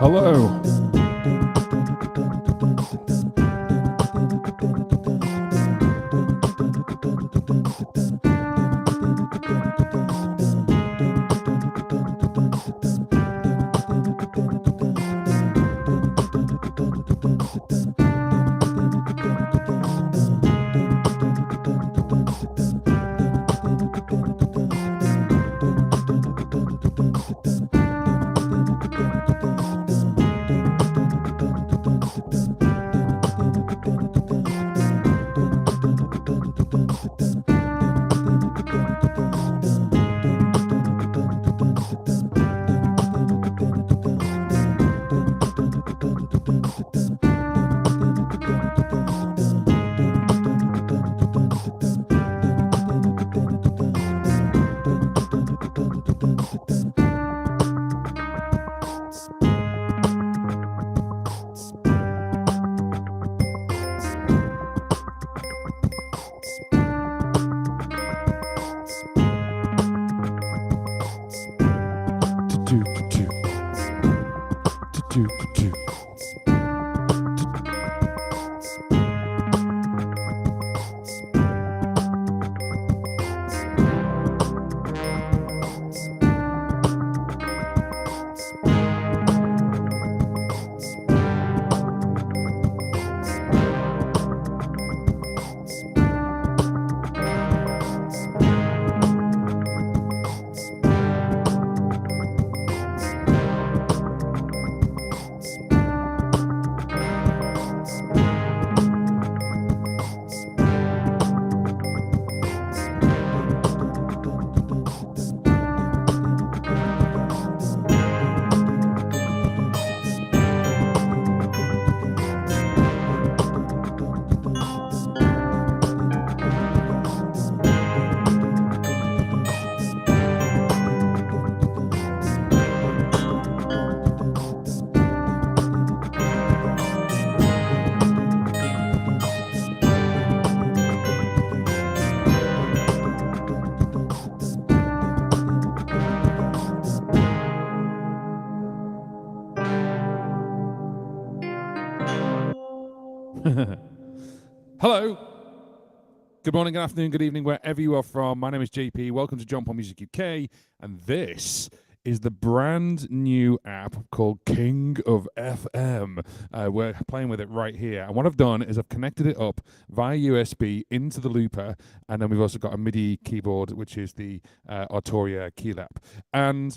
Hello. Hello. Good morning, good afternoon, good evening, wherever you are from. My name is JP. Welcome to Jump on Music UK. And this is the brand new app called King of FM. We're playing with it right here. And what I've done is I've connected it up via USB into the looper. And then we've also got a MIDI keyboard, which is the Arturia Keylap. And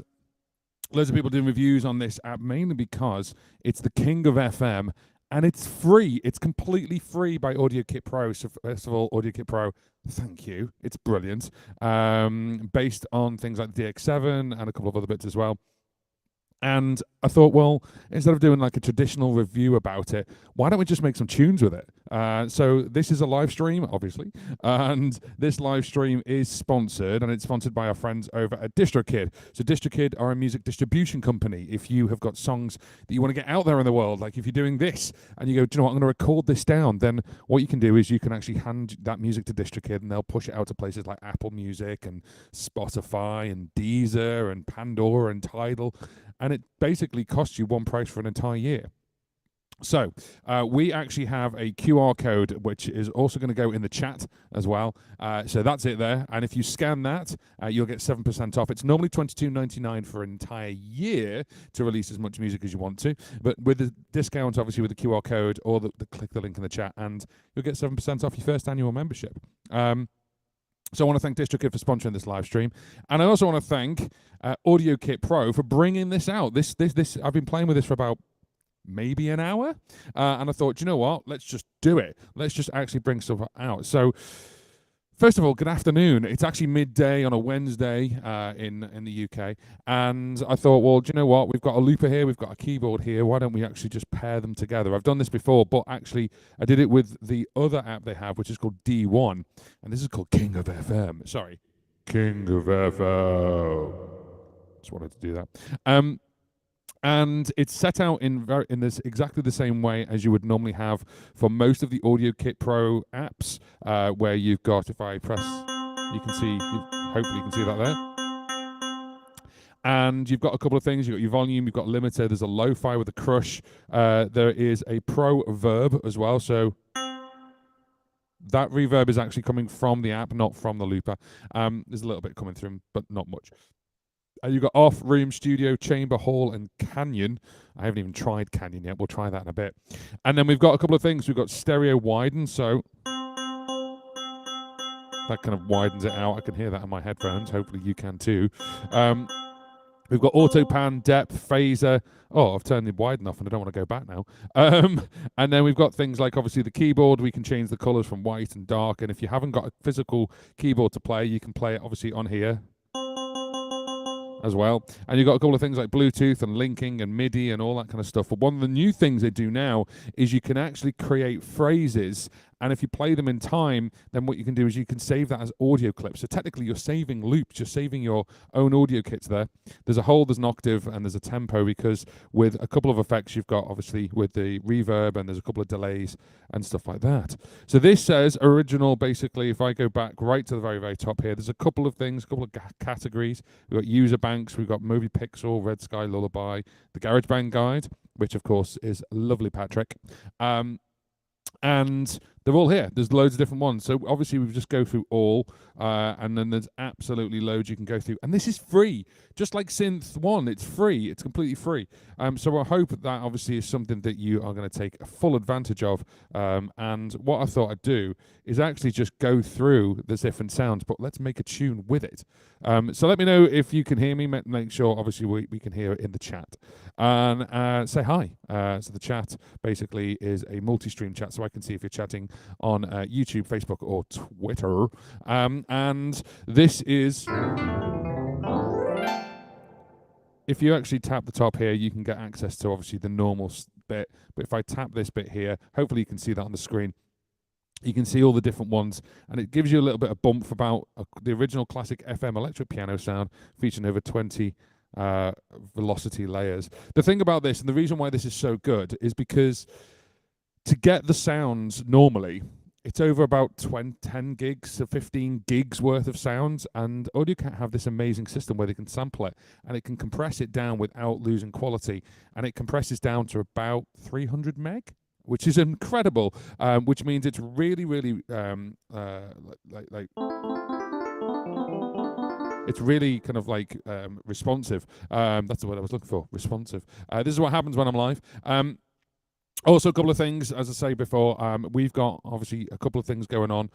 loads of people doing reviews on this app, mainly because it's the King of FM. And it's free. It's completely free by AudioKit Pro. So first of all, AudioKit Pro, thank you. It's brilliant. Based on things like the DX7 and a couple of other bits as well. And I thought, well, instead of doing like a traditional review about it, why don't we just make some tunes with it? So this is a live stream, obviously, and this live stream is sponsored, and it's sponsored by our friends over at DistroKid. So DistroKid are a music distribution company. If you have got songs that you want to get out there in the world, like if you're doing this and you go, do you know what, I'm going to record this down, then what you can do is you can actually hand that music to DistroKid and they'll push it out to places like Apple Music and Spotify and Deezer and Pandora and Tidal. And it basically costs you one price for an entire year. So we actually have a QR code, which is also going to go in the chat as well. So that's it there. And if you scan that, you'll get 7% off. It's normally $22.99 for an entire year to release as much music as you want to. But with the discount, obviously, with the QR code or click the link in the chat, and you'll get 7% off your first annual membership. So I want to thank DistroKid for sponsoring this live stream, and I also want to thank AudioKit Pro for bringing this out. This I've been playing with this for about maybe an hour, and I thought, you know what? Let's just do it. Let's just actually bring stuff out. So, first of all, good afternoon. It's actually midday on a Wednesday in the UK, and I thought, well, do you know what? We've got a looper here, we've got a keyboard here. Why don't we actually just pair them together? I've done this before, but actually, I did it with the other app they have, which is called D1, and this is called King of FM. Sorry, King of FM. Just wanted to do that. And it's set out in this exactly the same way as you would normally have for most of the AudioKit Pro apps, where you've got, if I press, you can see, hopefully you can see that there. And you've got a couple of things. You've got your volume, you've got limiter, there's a lo-fi with a crush. There is a pro verb as well, so that reverb is actually coming from the app, not from the looper. There's a little bit coming through, but not much. You've got off, room, studio, chamber, hall, and canyon. I haven't even tried canyon yet. We'll try that in a bit. And then we've got a couple of things. We've got stereo widen, so that kind of widens it out. I can hear that in my headphones. Hopefully you can too. We've got auto pan, depth, phaser. Oh, I've turned the widen off and I don't want to go back now. And then we've got things like, obviously, the keyboard. We can change the colors from white and dark. And if you haven't got a physical keyboard to play, you can play it, obviously, on here as well. And you've got a couple of things like Bluetooth and linking and MIDI and all that kind of stuff. But one of the new things they do now is you can actually create phrases, and if you play them in time, then what you can do is you can save that as audio clips. So technically you're saving loops, you're saving your own audio kits there. There's a hold, there's an octave, and there's a tempo, because with a couple of effects you've got, obviously, with the reverb, and there's a couple of delays and stuff like that. So this says original. Basically, if I go back right to the very, very top here, there's a couple of things, a couple of categories. We've got user banks, we've got Movie Pixel, Red Sky, Lullaby, the GarageBand guide, which of course is lovely, Patrick. And they're all here. There's loads of different ones. So obviously we just go through all, and then there's absolutely loads you can go through. And this is free, just like Synth 1. It's free. It's completely free. So I hope that obviously is something that you are going to take full advantage of. And what I thought I'd do is actually just go through the different sounds, but let's make a tune with it. So let me know if you can hear me. Make sure, obviously, we can hear it in the chat. And say hi. So the chat basically is a multi-stream chat, so I can see if you're chatting on YouTube, Facebook, or Twitter. And this is, if you actually tap the top here, you can get access to, obviously, the normal bit. But if I tap this bit here, hopefully you can see that on the screen. You can see all the different ones, and it gives you a little bit of bump about the original classic FM electric piano sound, featuring over 20 velocity layers. The thing about this, and the reason why this is so good, is because to get the sounds normally, it's over about 10 gigs to 15 gigs worth of sounds, and AudioKit have this amazing system where they can sample it, and it can compress it down without losing quality, and it compresses down to about 300 meg, which is incredible, which means it's really, really it's really kind of like responsive. That's the word I was looking for, responsive. This is what happens when I'm live. Also, a couple of things, as I say before, we've got, obviously, a couple of things going on.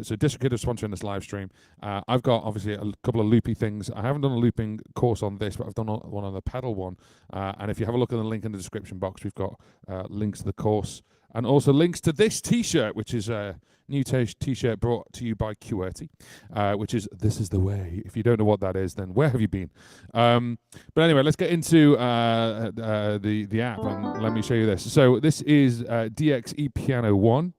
So DistroKid is sponsoring this live stream. I've got, obviously, a couple of loopy things. I haven't done a looping course on this, but I've done one on the pedal one. And if you have a look at the link in the description box, we've got links to the course, and also links to this T-shirt, which is a new T-shirt brought to you by QWERTY, which is "This is the way." If you don't know what that is, then where have you been? But anyway, let's get into the app, and let me show you this. So this is DXE Piano 1.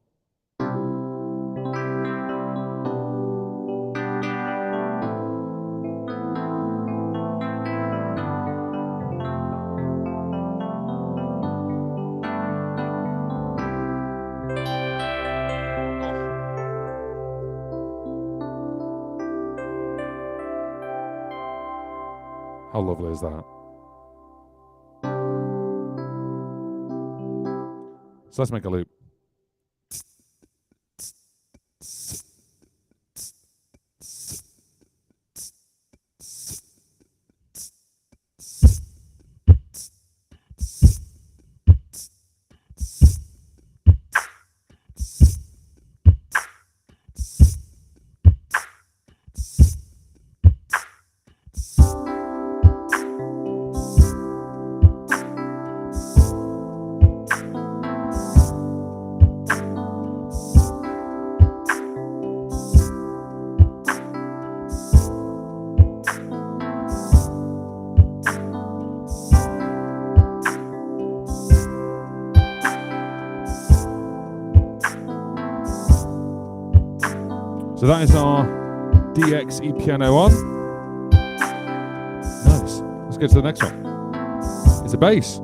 How lovely is that? So let's make a loop. So that is our DX piano on. Nice. Let's go to the next one. It's a bass.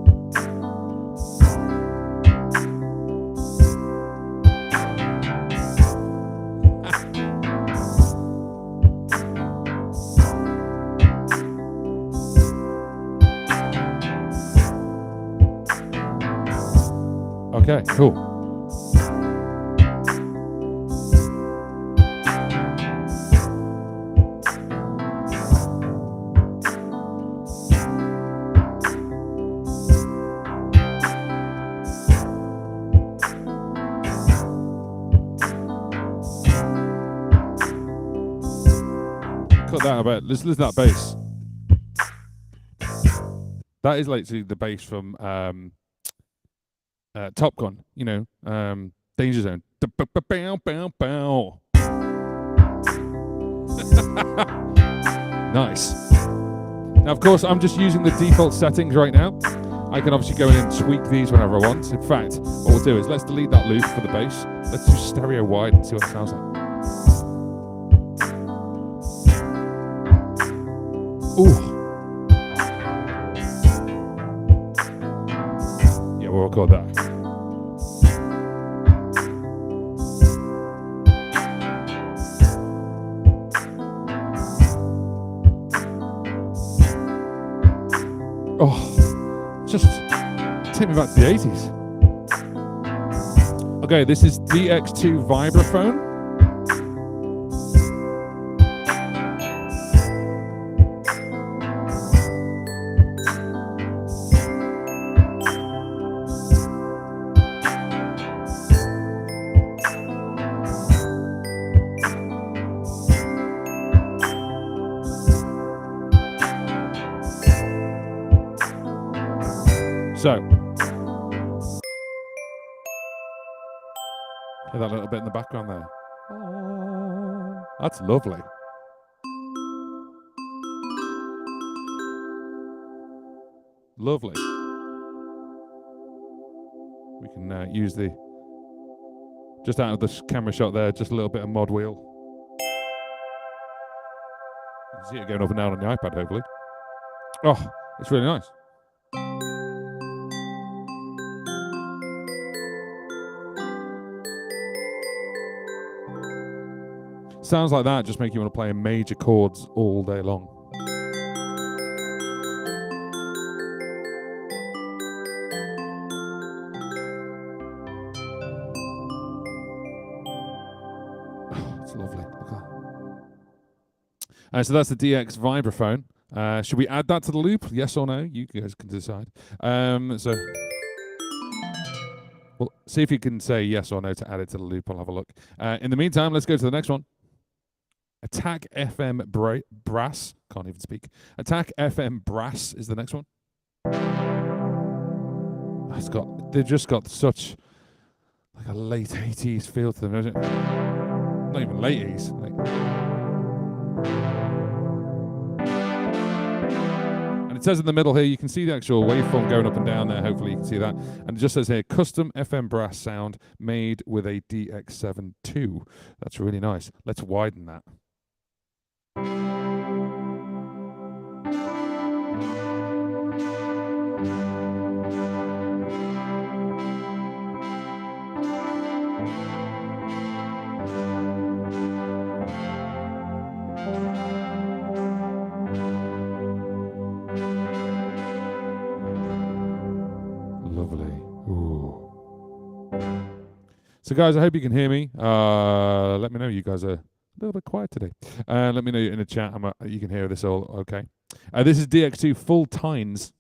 Okay, cool. Cut that a bit. Let's listen to that bass. That is like the bass from Top Gun, you know, Danger Zone. Nice. Now, of course, I'm just using the default settings right now. I can obviously go in and tweak these whenever I want. In fact, what we'll do is let's delete that loop for the bass. Let's do stereo wide and see what it sounds like. Ooh. Yeah, we'll record that. Oh, just take me back to the 80s. Okay, this is DX2 vibraphone. So, hear that little bit in the background there. Oh, that's lovely. Lovely. We can use the, just out of the camera shot there, just a little bit of mod wheel. You can see it going up and down on the iPad, hopefully. Oh, it's really nice. Sounds like that just make you want to play major chords all day long. Oh, it's lovely. Look at that. So that's the DX vibraphone. Should we add that to the loop? Yes or no? You guys can decide. So, well, see if you can say yes or no to add it to the loop. I'll have a look. In the meantime, let's go to the next one. Attack FM Brass. Can't even speak. Attack FM Brass is the next one. They've just got such like a late 80s feel to them, isn't it? Not even late 80s. And it says in the middle here, you can see the actual waveform going up and down there. Hopefully you can see that. And it just says here, custom FM brass sound made with a DX7 II. That's really nice. Let's widen that. Lovely. Ooh. So guys, I hope you can hear me. Let me know you guys are a little bit quiet today. Let me know in the chat. You can hear this all okay. This is DX2 full tines.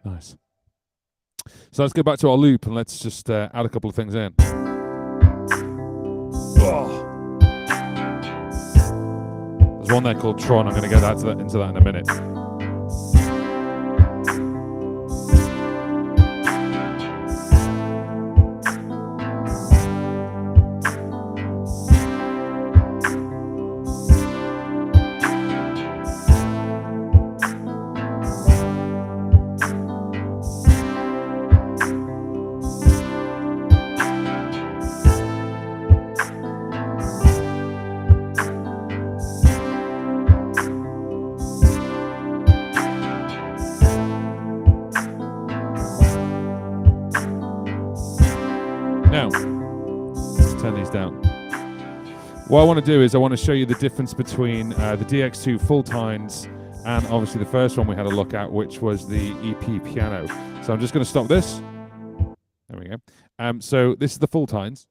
Nice. So let's go back to our loop and let's just add a couple of things in. There's one there called Tron. I'm going to get into that in a minute. what I want to do is I want to show you the difference between the DX2 full tines and obviously the first one we had a look at, which was the EP piano. So I'm just going to stop this. There we go. So this is the full tines.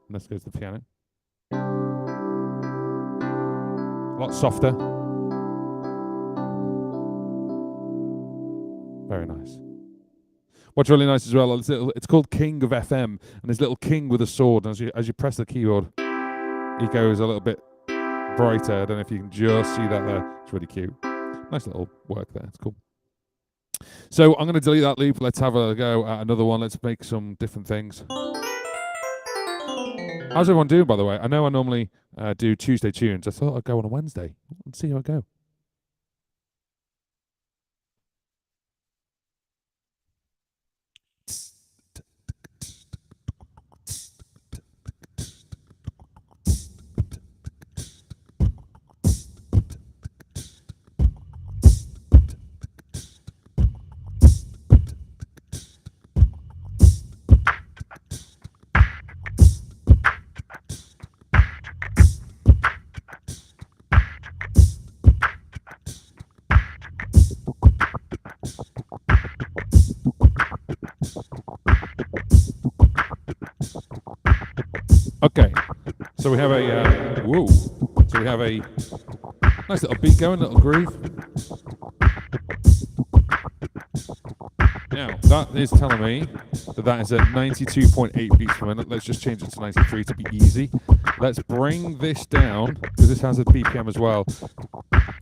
Let's go to the piano. A lot softer. Very nice. What's really nice as well, it's called King of FM, and there's a little king with a sword, and as you press the keyboard, he goes a little bit brighter. I don't know if you can just see that there. It's really cute. Nice little work there. It's cool. So I'm going to delete that loop. Let's have a go at another one. Let's make some different things. How's everyone doing, by the way? I know I normally do Tuesday tunes. I thought I'd go on a Wednesday and see how I go. Okay, so we have a whoa. So we have a nice little beat going, little groove. Now that is telling me that is at 92.8 beats per minute. Let's just change it to 93 to be easy. Let's bring this down because this has a BPM as well.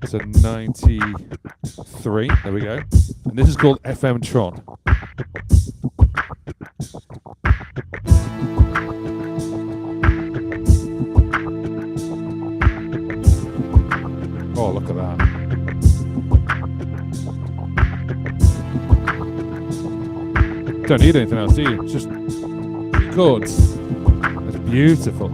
It's a 93. There we go. And this is called FM Tron. Oh, look at that. Don't need anything else, do you? It's just chords. That's beautiful.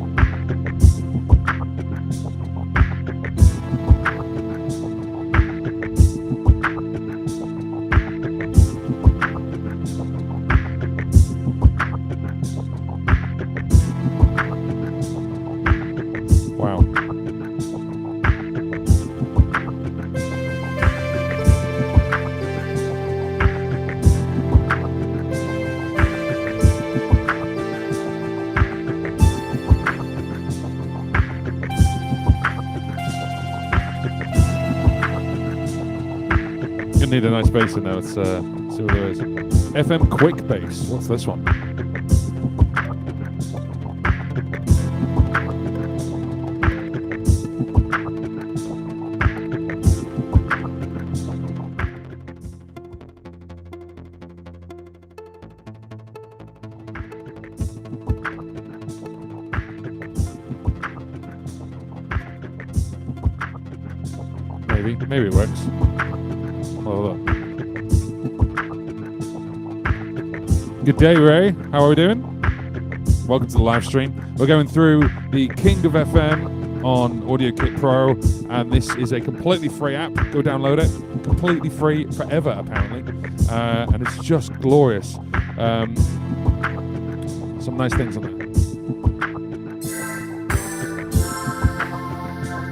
Need a nice bass in there. Let's see what there is. FM Quick Bass. What's this one? Maybe it works. Good day, Ray. How are we doing? Welcome to the live stream. We're going through the King of FM on AudioKit Pro, and this is a completely free app. Go download it. Completely free forever, apparently. And it's just glorious. Some nice things on there.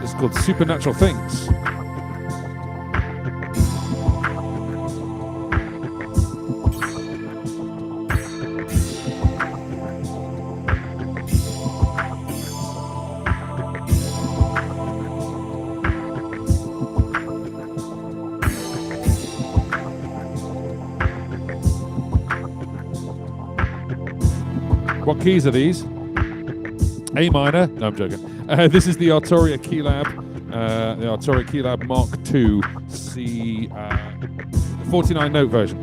It's called Supernatural Things. What keys are these? A minor. No, I'm joking. This is the Arturia Keylab, the Arturia Keylab Mark II C, the 49 note version.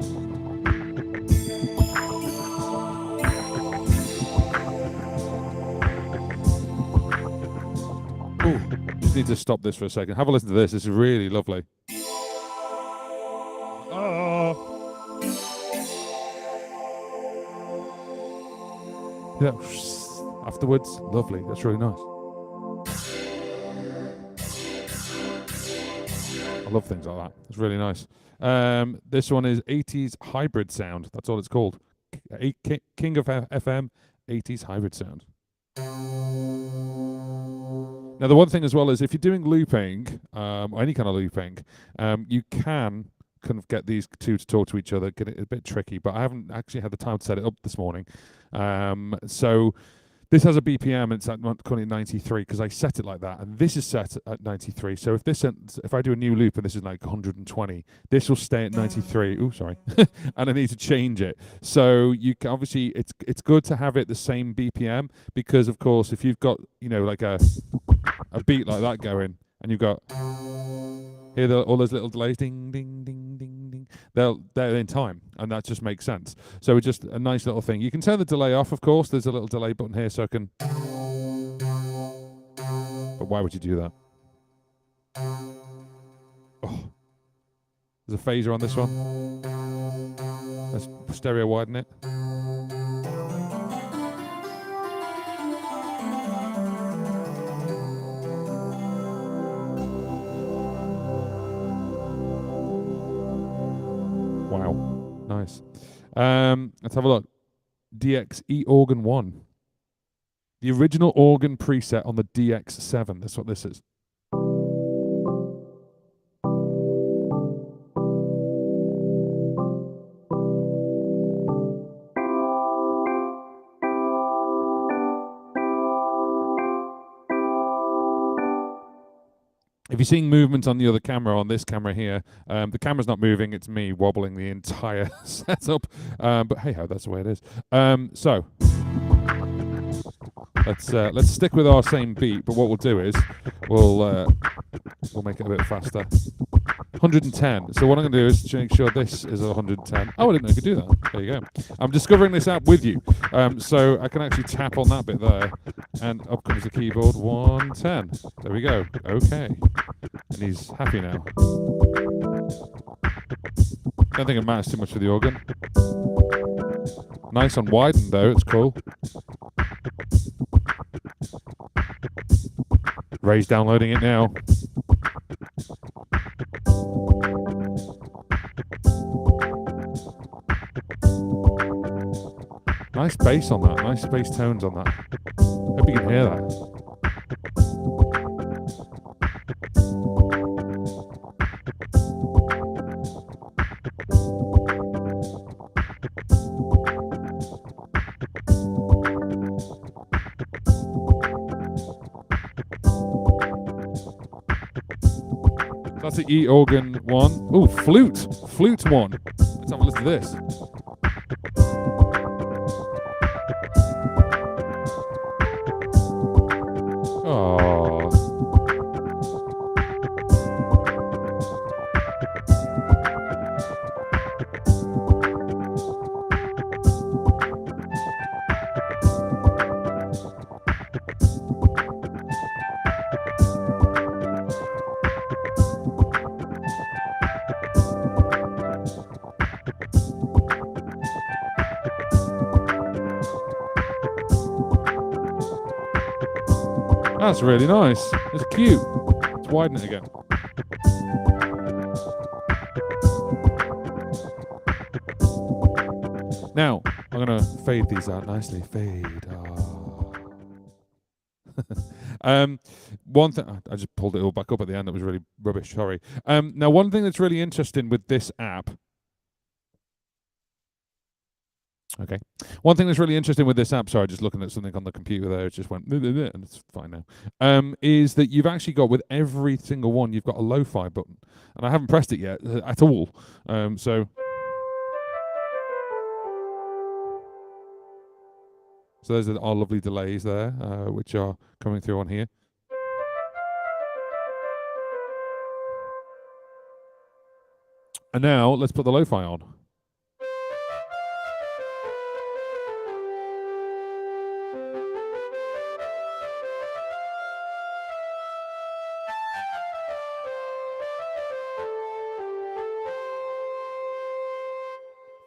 Ooh, just need to stop this for a second. Have a listen to this. This is really lovely. Yeah, afterwards, lovely. That's really nice. I love things like that. It's really nice. This one is 80s hybrid sound. That's all it's called. King of FM, 80s hybrid sound. Now, the one thing as well is if you're doing looping, or any kind of looping, you can kind of get these two to talk to each other, get it a bit tricky, but I haven't actually had the time to set it up this morning. So this has a BPM, and it's currently 93 because I set it like that, and this is set at 93. So if I do a new loop and this is like 120, this will stay at 93. Oh, sorry, and I need to change it. So you can obviously it's good to have it the same BPM because of course if you've got like a beat like that going and you've got all those little delays, ding ding ding ding ding, they're in time, and that just makes sense. So it's just a nice little thing. You can turn the delay off, of course. There's a little delay button here, so I can. But why would you do that? Oh, there's a phaser on this one. Let's stereo widen it. Wow, nice. Let's have a look. DX organ 1. The original organ preset on the DX7. That's what this is. If you're seeing movement on the other camera, on this camera here, the camera's not moving, it's me wobbling the entire setup. But hey ho, that's the way it is. So let's stick with our same beat, but what we'll do is we'll make it a bit faster. 110. So what I'm going to do is make sure this is 110. Oh, I didn't know you could do that. There you go. I'm discovering this app with you. So I can actually tap on that bit there, and up comes the keyboard. 110. There we go. Okay. And he's happy now. Don't think it matters too much for the organ. Nice and widened though. It's cool. Ray's downloading it now. Nice bass on that, nice bass tones on that. Hope you can hear that. That's the E organ 1. Oh, flute 1. Let's have a listen to this. That's really nice. It's cute. Let's widen it again. Now, I'm going to fade these out nicely. Fade. One thing, I just pulled it all back up at the end. That was really rubbish. Sorry. Now, one thing that's really interesting with this app. Okay. One thing that's really interesting with this app, sorry, just looking at something on the computer there, it just went, and it's fine now, is that you've actually got, with every single one, you've got a lo-fi button. And I haven't pressed it yet at all. So those are our lovely delays there, which are coming through on here. And now, let's put the lo-fi on.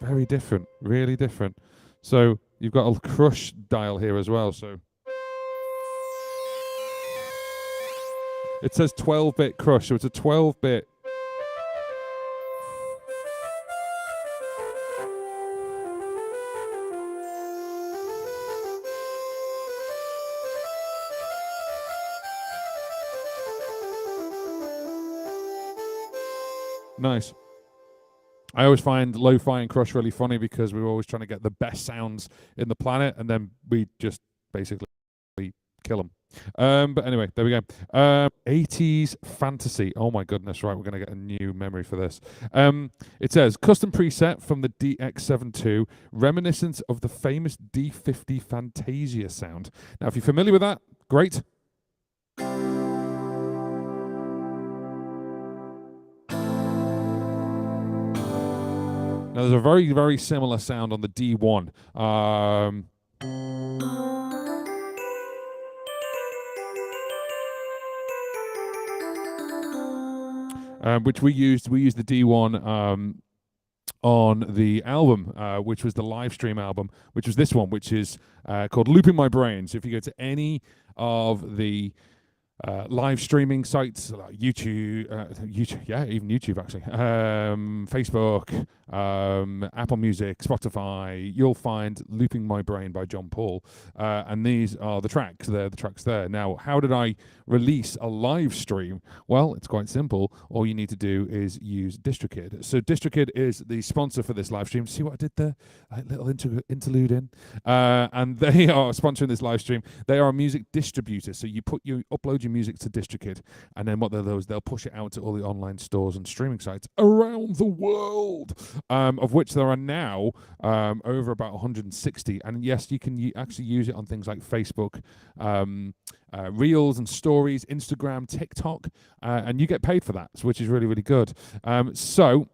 Very different, really different. So you've got a crush dial here as well. So it says 12-bit crush, so it's a 12-bit Nice. I always find Lo-Fi and Crush really funny because we're always trying to get the best sounds in the planet, and then we just basically kill them. But anyway, there we go. 80s fantasy. Oh my goodness, right, we're going to get a new memory for this. It says, custom preset from the DX7 II, reminiscent of the famous D50 Fantasia sound. Now, if you're familiar with that, great. Now, there's a very, very similar sound on the D1. Which we used the D1 on the album, which was the live stream album, which was this one, which is called Looping My Brain. So if you go to any of the live streaming sites like YouTube, even YouTube actually, Facebook, Apple Music, Spotify, you'll find Looping My Brain by John Paul, and these are the tracks. They're the tracks there. Now, how did I release a live stream? Well, it's quite simple. All you need to do is use DistroKid. So DistroKid is the sponsor for this live stream. See what I did there? A little interlude in. And they are sponsoring this live stream. They are a music distributor. So you upload your music to DistroKid, and then what they'll do is they'll push it out to all the online stores and streaming sites around the world, of which there are now over about 160. And yes, you can actually use it on things like Facebook, Reels and Stories, Instagram, TikTok, and you get paid for that, which is really, really good. So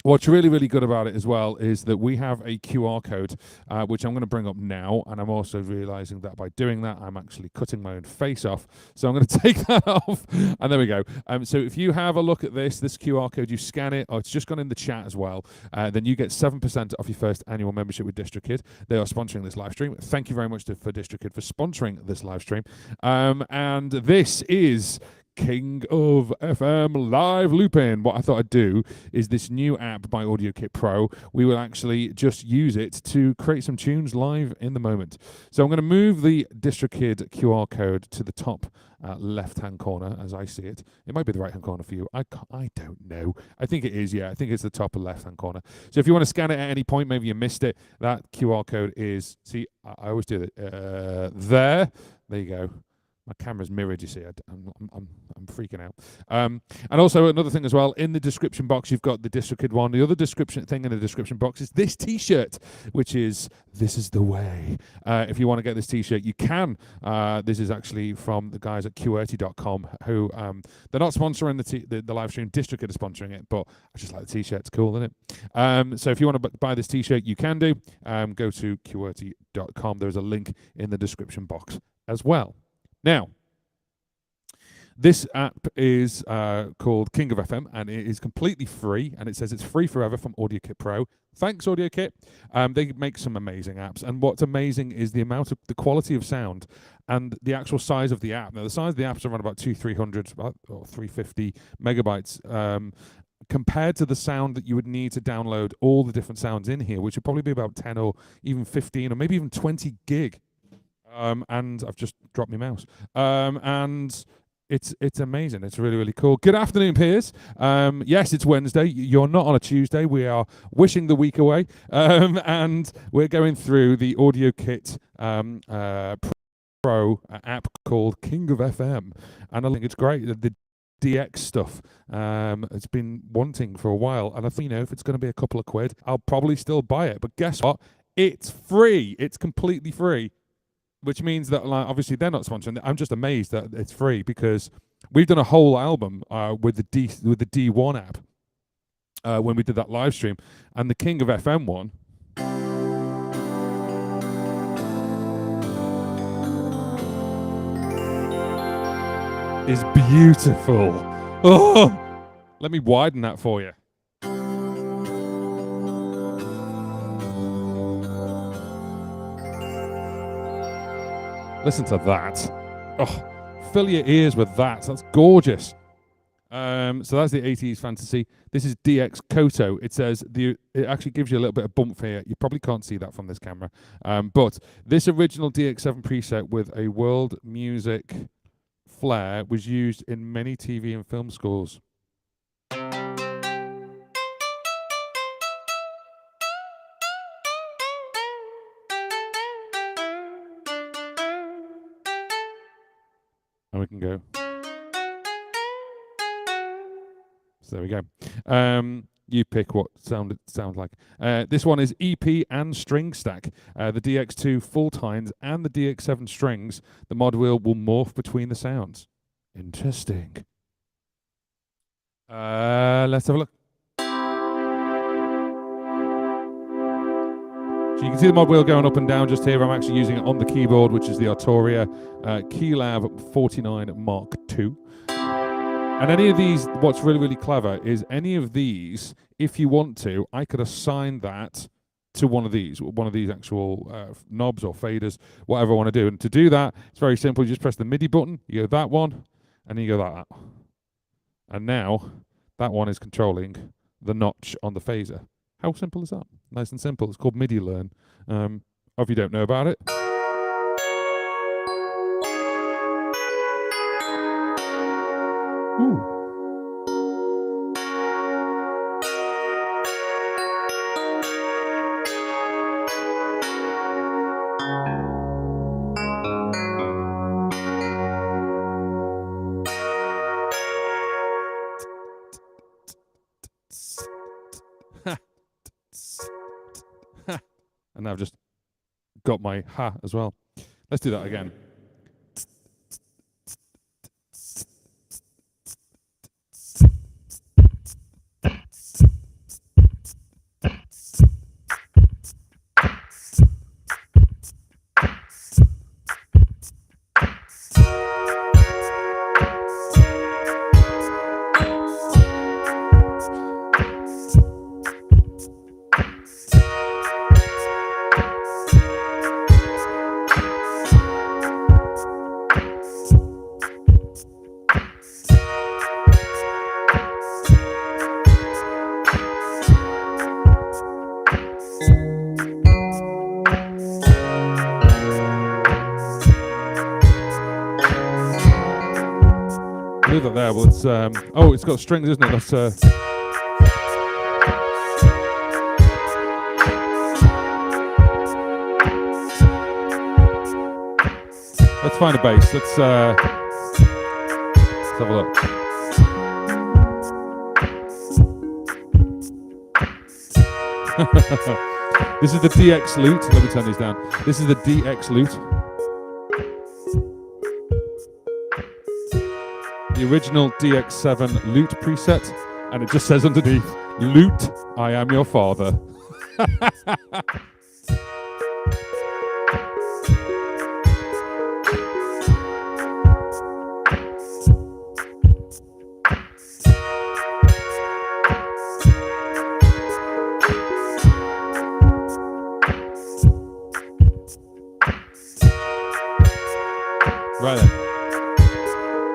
what's really, really good about it as well is that we have a QR code, which I'm going to bring up now, and I'm also realizing that by doing that, I'm actually cutting my own face off. So I'm going to take that off, and there we go. So if you have a look at this QR code, you scan it, or it's just gone in the chat as well, then you get 7% off your first annual membership with DistroKid. They are sponsoring this live stream. Thank you very much for DistroKid for sponsoring this live stream. And this is King of FM live looping. What I thought I'd do is this new app by AudioKit Pro. We will actually just use it to create some tunes live in the moment. So I'm going to move the DistroKid QR code to the top left-hand corner as I see it. It might be the right-hand corner for you. I don't know. I think it is, yeah. I think it's the top left-hand corner. So if you want to scan it at any point, maybe you missed it, that QR code is, see, I always do that. There you go. My camera's mirrored, you see. I'm freaking out. And also another thing as well, in the description box, you've got the DistroKid one. The other description thing in the description box is this T-shirt, which is "This is the way." If you want to get this T-shirt, you can. This is actually from the guys at QWERTY.com, who they're not sponsoring the live stream. DistroKid is sponsoring it, but I just like the T-shirt. It's cool, isn't it? So if you want to buy this T-shirt, you can do. Go to QWERTY.com. There's a link in the description box as well. Now, this app is called King of FM, and it is completely free, and it says it's free forever from AudioKit Pro. Thanks, AudioKit. They make some amazing apps, and what's amazing is the quality of sound and the actual size of the app. Now, the size of the app is around about 300 or 350 megabytes, compared to the sound that you would need to download all the different sounds in here, which would probably be about 10 or even 15 or maybe even 20 gig. And I've just dropped my mouse. And it's amazing. It's really, really cool. Good afternoon, peers. Yes, it's Wednesday. You're not on a Tuesday. We are wishing the week away. And we're going through the AudioKit Pro app called King of FM. And I think it's great. The DX stuff it's been wanting for a while. And I think, if it's going to be a couple of quid, I'll probably still buy it. But guess what? It's free. It's completely free. Which means that, obviously, they're not sponsoring. I'm just amazed that it's free because we've done a whole album with the D1 app when we did that live stream, and the King of FM one is beautiful. Oh, let me widen that for you. Listen to that. Oh, fill your ears with that. That's gorgeous. So that's the 80s fantasy. This is DX Koto. It says it actually gives you a little bit of bump here. You probably can't see that from this camera. But this original DX7 preset with a world music flair was used in many TV and film scores. And we can go. So there we go. You pick what sound it sounds like. This one is EP and string stack. The DX2 full tines and the DX7 strings. The mod wheel will morph between the sounds. Interesting. Let's have a look. So you can see the mod wheel going up and down just here. I'm actually using it on the keyboard, which is the Arturia Keylab 49 Mark II. And any of these, what's really, really clever is any of these, if you want to, I could assign that to one of these actual knobs or faders, whatever I want to do. And to do that, it's very simple. You just press the MIDI button, you go that one, and then you go that. And now that one is controlling the notch on the phaser. How simple is that? Nice and simple. It's called MIDI Learn. If you don't know about it. Ooh. And I've just got my ha as well. Let's do that again. Leave that there. Well, it's it's got strings, isn't it? Let's find a bass. Let's have a look. This is the DX lute. Let me turn these down. This is the DX lute. The original DX7 lute preset, and it just says underneath, "Lute, I am your father." Right then.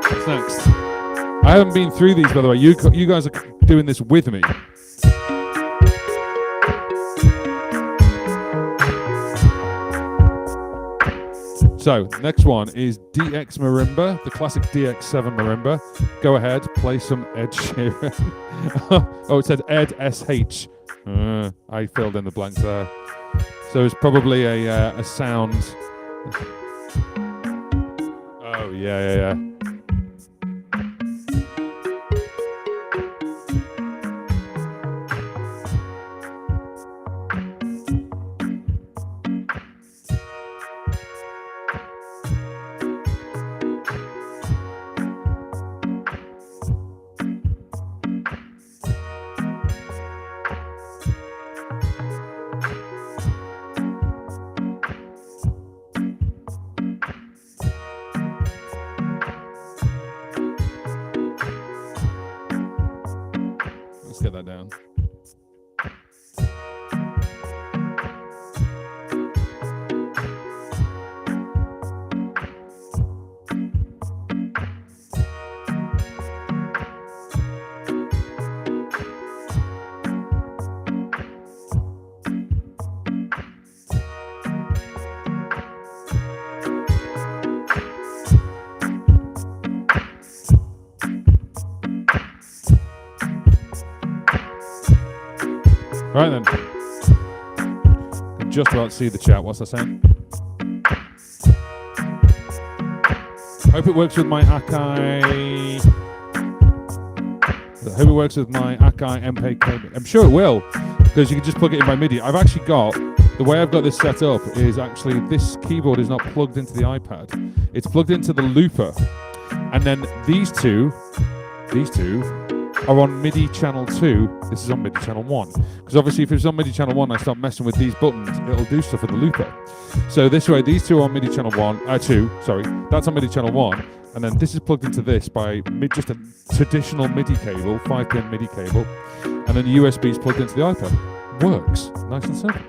What's next? I haven't been through these, by the way. You guys are doing this with me. So, next one is DX Marimba, the classic DX7 Marimba. Go ahead, play some Ed Sheeran. Oh, it said Ed SH. I filled in the blanks there. So it's probably a sound. Oh, yeah. Let's get that down. Right then. I can just about see the chat. What's that saying? Hope it works with my Akai. I hope it works with my Akai MP cable. I'm sure it will, because you can just plug it in by MIDI. I've actually got, the way I've got this set up is actually this keyboard is not plugged into the iPad. It's plugged into the looper. And then these two are on MIDI channel 2. This is on MIDI channel 1. Because obviously if it's on MIDI channel 1, I start messing with these buttons, it'll do stuff with the looper. So this way, these two are on MIDI channel 2, sorry. That's on MIDI channel 1. And then this is plugged into this by just a traditional MIDI cable, 5-pin MIDI cable. And then the USB is plugged into the iPad. Works. Nice and simple.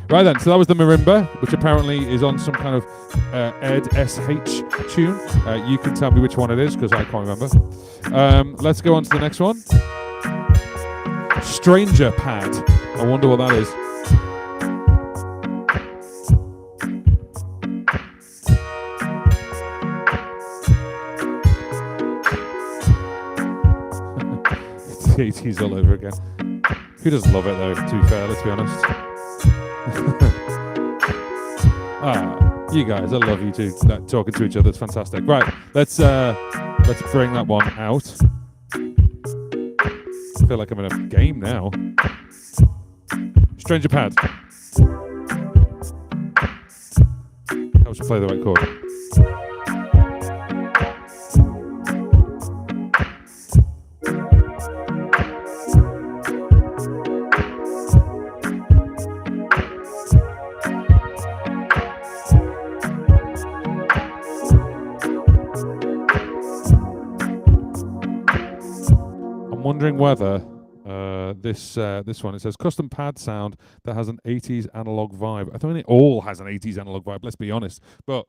Right then, so that was the marimba, which apparently is on some kind of Ed SH tune. You can tell me which one it is, because I can't remember. Let's go on to the next one. Stranger Pad. I wonder what that is. It's 80s all over again. Who doesn't love it though, to be fair, let's be honest. You guys, I love you two talking to each other. It's fantastic. Right, let's bring that one out. I feel like I'm in a game now. Stranger Pad. Helps you play the right chord. Wondering whether this one, it says custom pad sound that has an 80s analog vibe. I think it all has an 80s analog vibe, let's be honest. But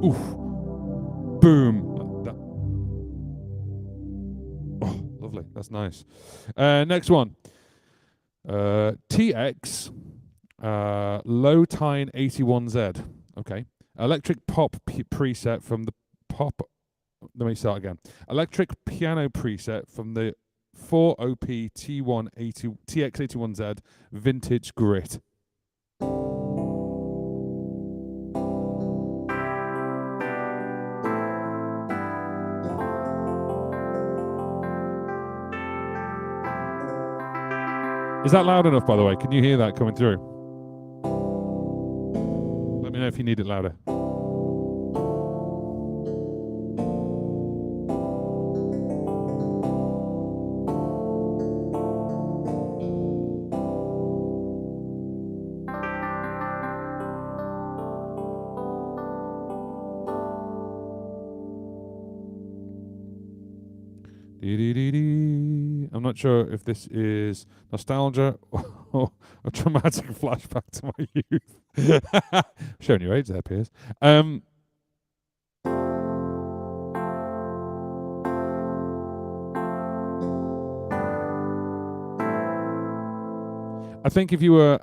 oof, boom. Oh, lovely. That's nice. Next one, TX. Low-Tine 81Z. Okay. Electric pop preset from the pop. Let me start again. Electric piano preset from the 4OP TX81Z Vintage Grit. Is that loud enough, by the way? Can you hear that coming through? Let me know if you need it louder. I'm not sure if this is nostalgia or a traumatic flashback to my youth. Showing your age there, Piers. I think if you were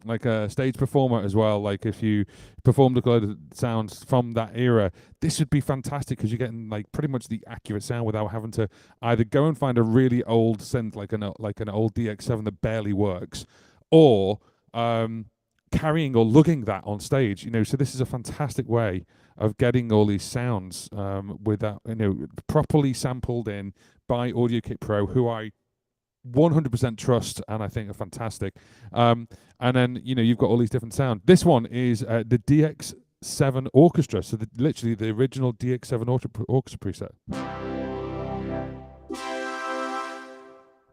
like a stage performer as well, like if you performed a lot of sounds from that era, this would be fantastic because you're getting like pretty much the accurate sound without having to either go and find a really old synth like an old DX7 that barely works, or carrying or lugging that on stage. You know, so this is a fantastic way of getting all these sounds with that, you know, properly sampled in by AudioKit Pro, who I 100% trust and I think are fantastic. And then, you know, you've got all these different sounds. This one is the DX7 Orchestra, so literally the original DX7 Orchestra preset.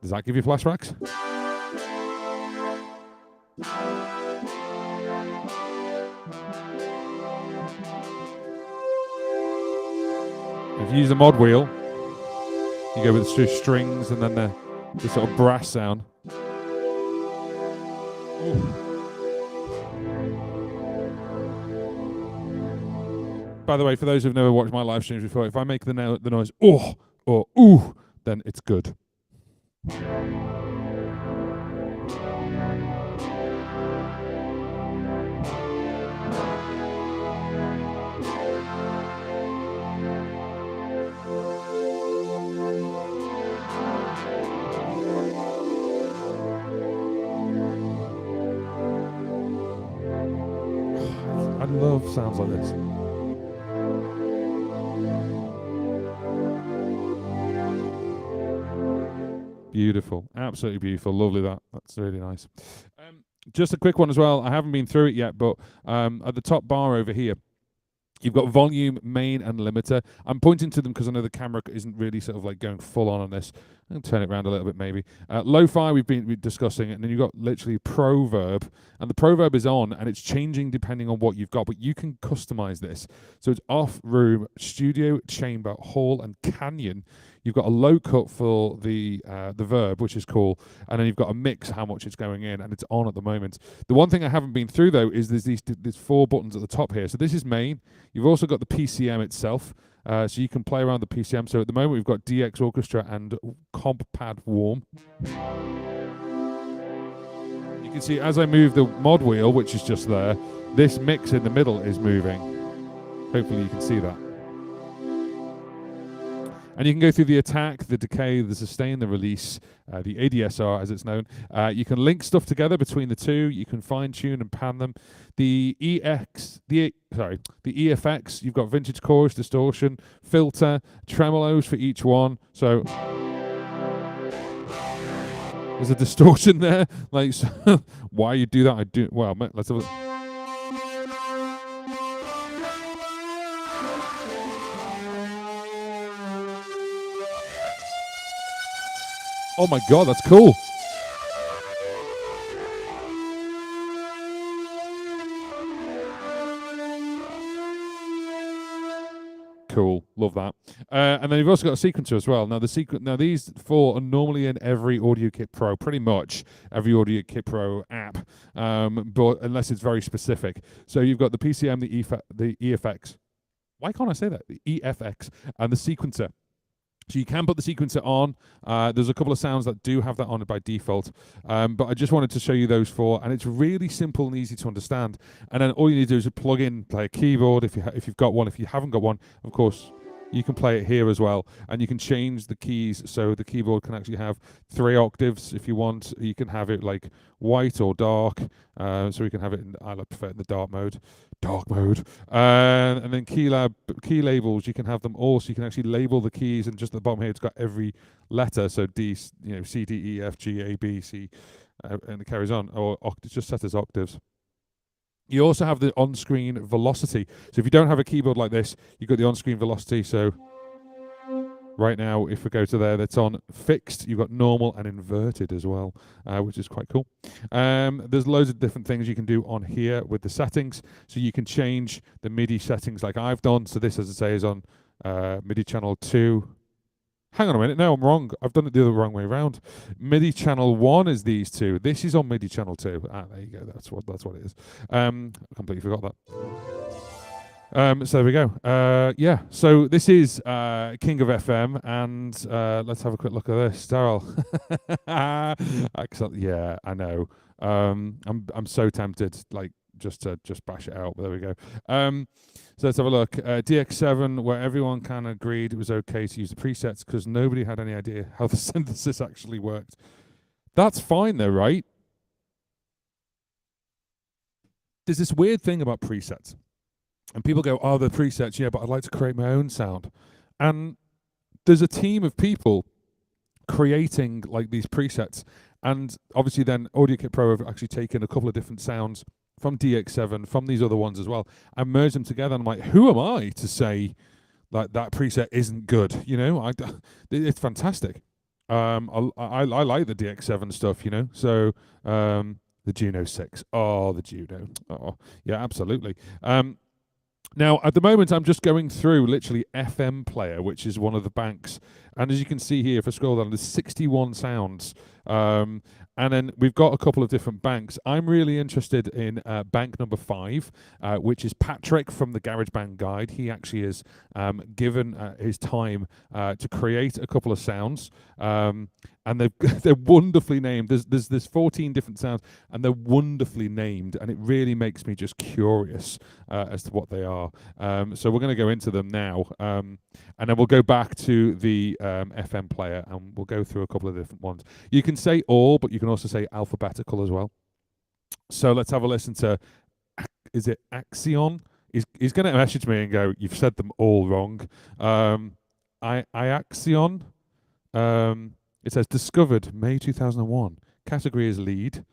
Does that give you flashbacks? If you use the mod wheel, you go with the strings and then the sort of brass sound. Ooh. By the way, for those who've never watched my live streams before, if I make the noise "oh" or "ooh," then it's good. love sounds like this. Beautiful, absolutely beautiful, lovely. That's really nice. Just a quick one as well. I haven't been through it yet, but at the top bar over here, you've got volume, main, and limiter. I'm pointing to them because I know the camera isn't really sort of like going full on this. I'm going to turn it around a little bit maybe. Lo-fi, we've been discussing it, and then you've got literally Proverb, and the Proverb is on, and it's changing depending on what you've got, but you can customize this. So it's off, room, studio, chamber, hall, and canyon. You've got a low cut for the verb, which is cool, and then you've got a mix how much it's going in, and it's on at the moment. The one thing I haven't been through though is there's 4 buttons at the top here. So this is main. You've also got the PCM itself, so you can play around the PCM. So at the moment we've got DX Orchestra and Comp Pad Warm. You can see as I move the mod wheel, which is just there, this mix in the middle is moving. Hopefully you can see that. And you can go through the attack, the decay, the sustain, the release, the ADSR as it's known. You can link stuff together between the two. You can fine tune and pan them. The EFX, you've got vintage chorus, distortion, filter, tremolos for each one. So there's a distortion there. Like, so why you do that? I do. Well, let's have a look. Oh my god, that's cool. Cool, love that. And then you've also got a sequencer as well. Now these 4 are normally in every AudioKit Pro, pretty much every AudioKit Pro app, but unless it's very specific. So you've got the PCM, the EFX. Why can't I say that? The EFX and the sequencer. So you can put the sequencer on. There's a couple of sounds that do have that on by default. But I just wanted to show you those 4, and it's really simple and easy to understand. And then all you need to do is plug in, play a keyboard if you've got one. If you haven't got one, of course, you can play it here as well. And you can change the keys so the keyboard can actually have 3 octaves if you want. You can have it like white or dark. So you can have it in, I prefer it in the dark mode. And then key labels, you can have them all, so you can actually label the keys, and just at the bottom here it's got every letter, so D, C, D, E, F, G, A, B, C, and it carries on, or it's just set as octaves. You also have the on-screen velocity. So if you don't have a keyboard like this, you've got the on-screen velocity. So right now, if we go to there, that's on fixed. You've got normal and inverted as well, which is quite cool. There's loads of different things you can do on here with the settings. So you can change the MIDI settings like I've done. So this, as I say, is on MIDI channel 2. Hang on a minute. No, I'm wrong. I've done it the other wrong way around. MIDI channel 1 is these 2. This is on MIDI channel 2. There you go. That's what it is. I completely forgot that. So there we go. Yeah, so this is King of FM, and let's have a quick look at this. Daryl. Yeah, I know. I'm so tempted, like, just to bash it out, but there we go. So let's have a look. DX7, where everyone kind of agreed it was okay to use the presets because nobody had any idea how the synthesis actually worked. That's fine though, right? There's this weird thing about presets. And people go, oh, the presets, yeah, but I'd like to create my own sound. And there's a team of people creating like these presets. And obviously then AudioKit Pro have actually taken a couple of different sounds from DX7, from these other ones as well, and merged them together. And I'm like, who am I to say like that preset isn't good? You know, it's fantastic. I like the DX7 stuff, you know. So the Juno 6. Oh, the Juno. Oh, yeah, absolutely. Now, at the moment, I'm just going through literally FM Player, which is one of the banks. And as you can see here, if I scroll down, there's 61 sounds. And then we've got a couple of different banks. I'm really interested in bank number 5, which is Patrick from the GarageBand Guide. He actually has given his time to create a couple of sounds. And they're wonderfully named. There's 14 different sounds, and they're wonderfully named, and it really makes me just curious as to what they are. So we're going to go into them now, and then we'll go back to the FM Player, and we'll go through a couple of different ones. You can say all, but you can also say alphabetical as well. So let's have a listen to, is it Axion? He's going to message me and go, "You've said them all wrong." Iaxion. It says discovered May 2001. Category is lead.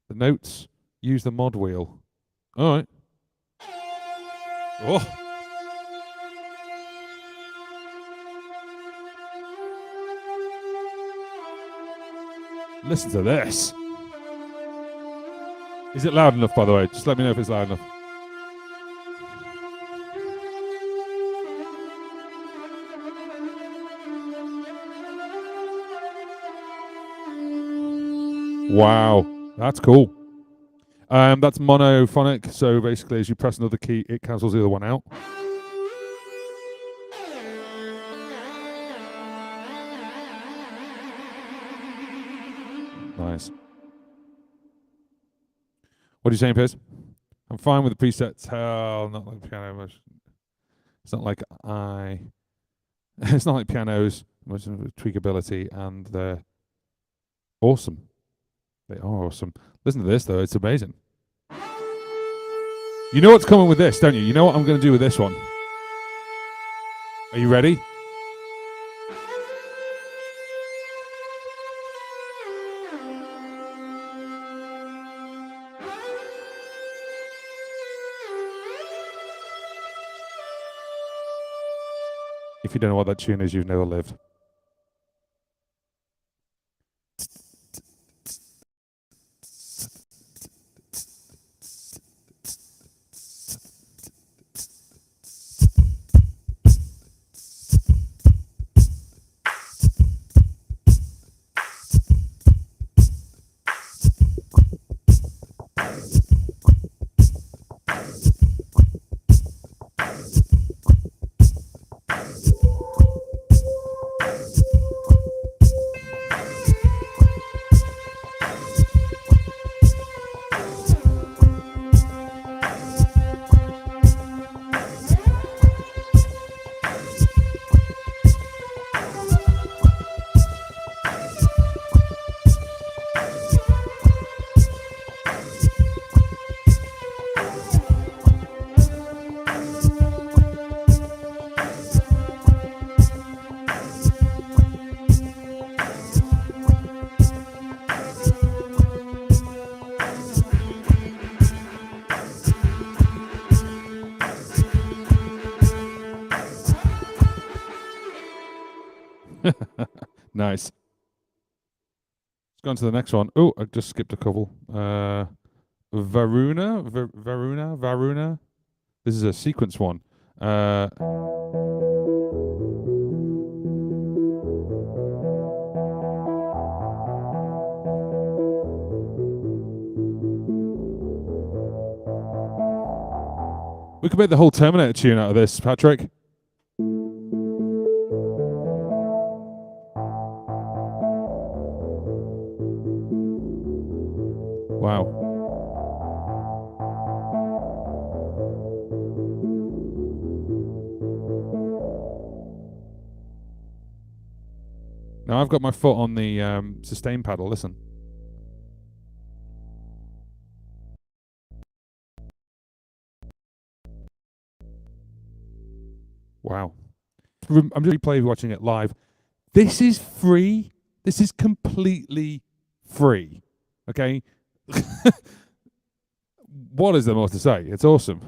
The notes use the mod wheel. All right. Oh. Listen to this. Is it loud enough, by the way? Just let me know if it's loud enough. Wow, that's cool. That's monophonic, so basically as you press another key, it cancels the other one out. Nice. What are you saying, Piers? I'm fine with the presets. Hell, not like piano much. It's not like it's not like pianos, much tweakability, and they're awesome. They are awesome. Listen to this, though. It's amazing. You know what's coming with this, don't you? You know what I'm going to do with this one? Are you ready? If you don't know what that tune is, you've never lived. Nice. Let's go on to the next one. Oh, I just skipped a couple. Varuna. This is a sequence one. We could make the whole Terminator tune out of this, Patrick. Wow. Now I've got my foot on the sustain paddle. Listen. Wow. I'm just watching it live. This is free. This is completely free. Okay? What is there more to say? It's awesome.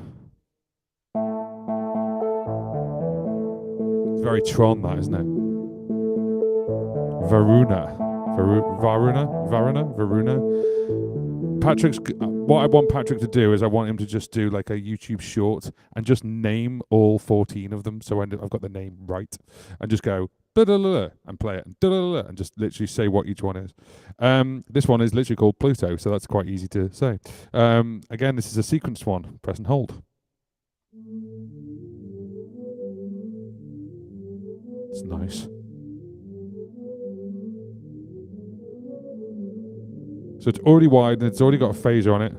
It's very Tron, that, isn't it? Varuna. What I want Patrick to do is I want him to just do like a YouTube short and just name all 14 of them, so I've got the name right, and just go and play it and just literally say what each one is. This one is literally called Pluto, so that's quite easy to say. Again, this is a sequence one. Press and hold. It's nice. So it's already wide and it's already got a phaser on it.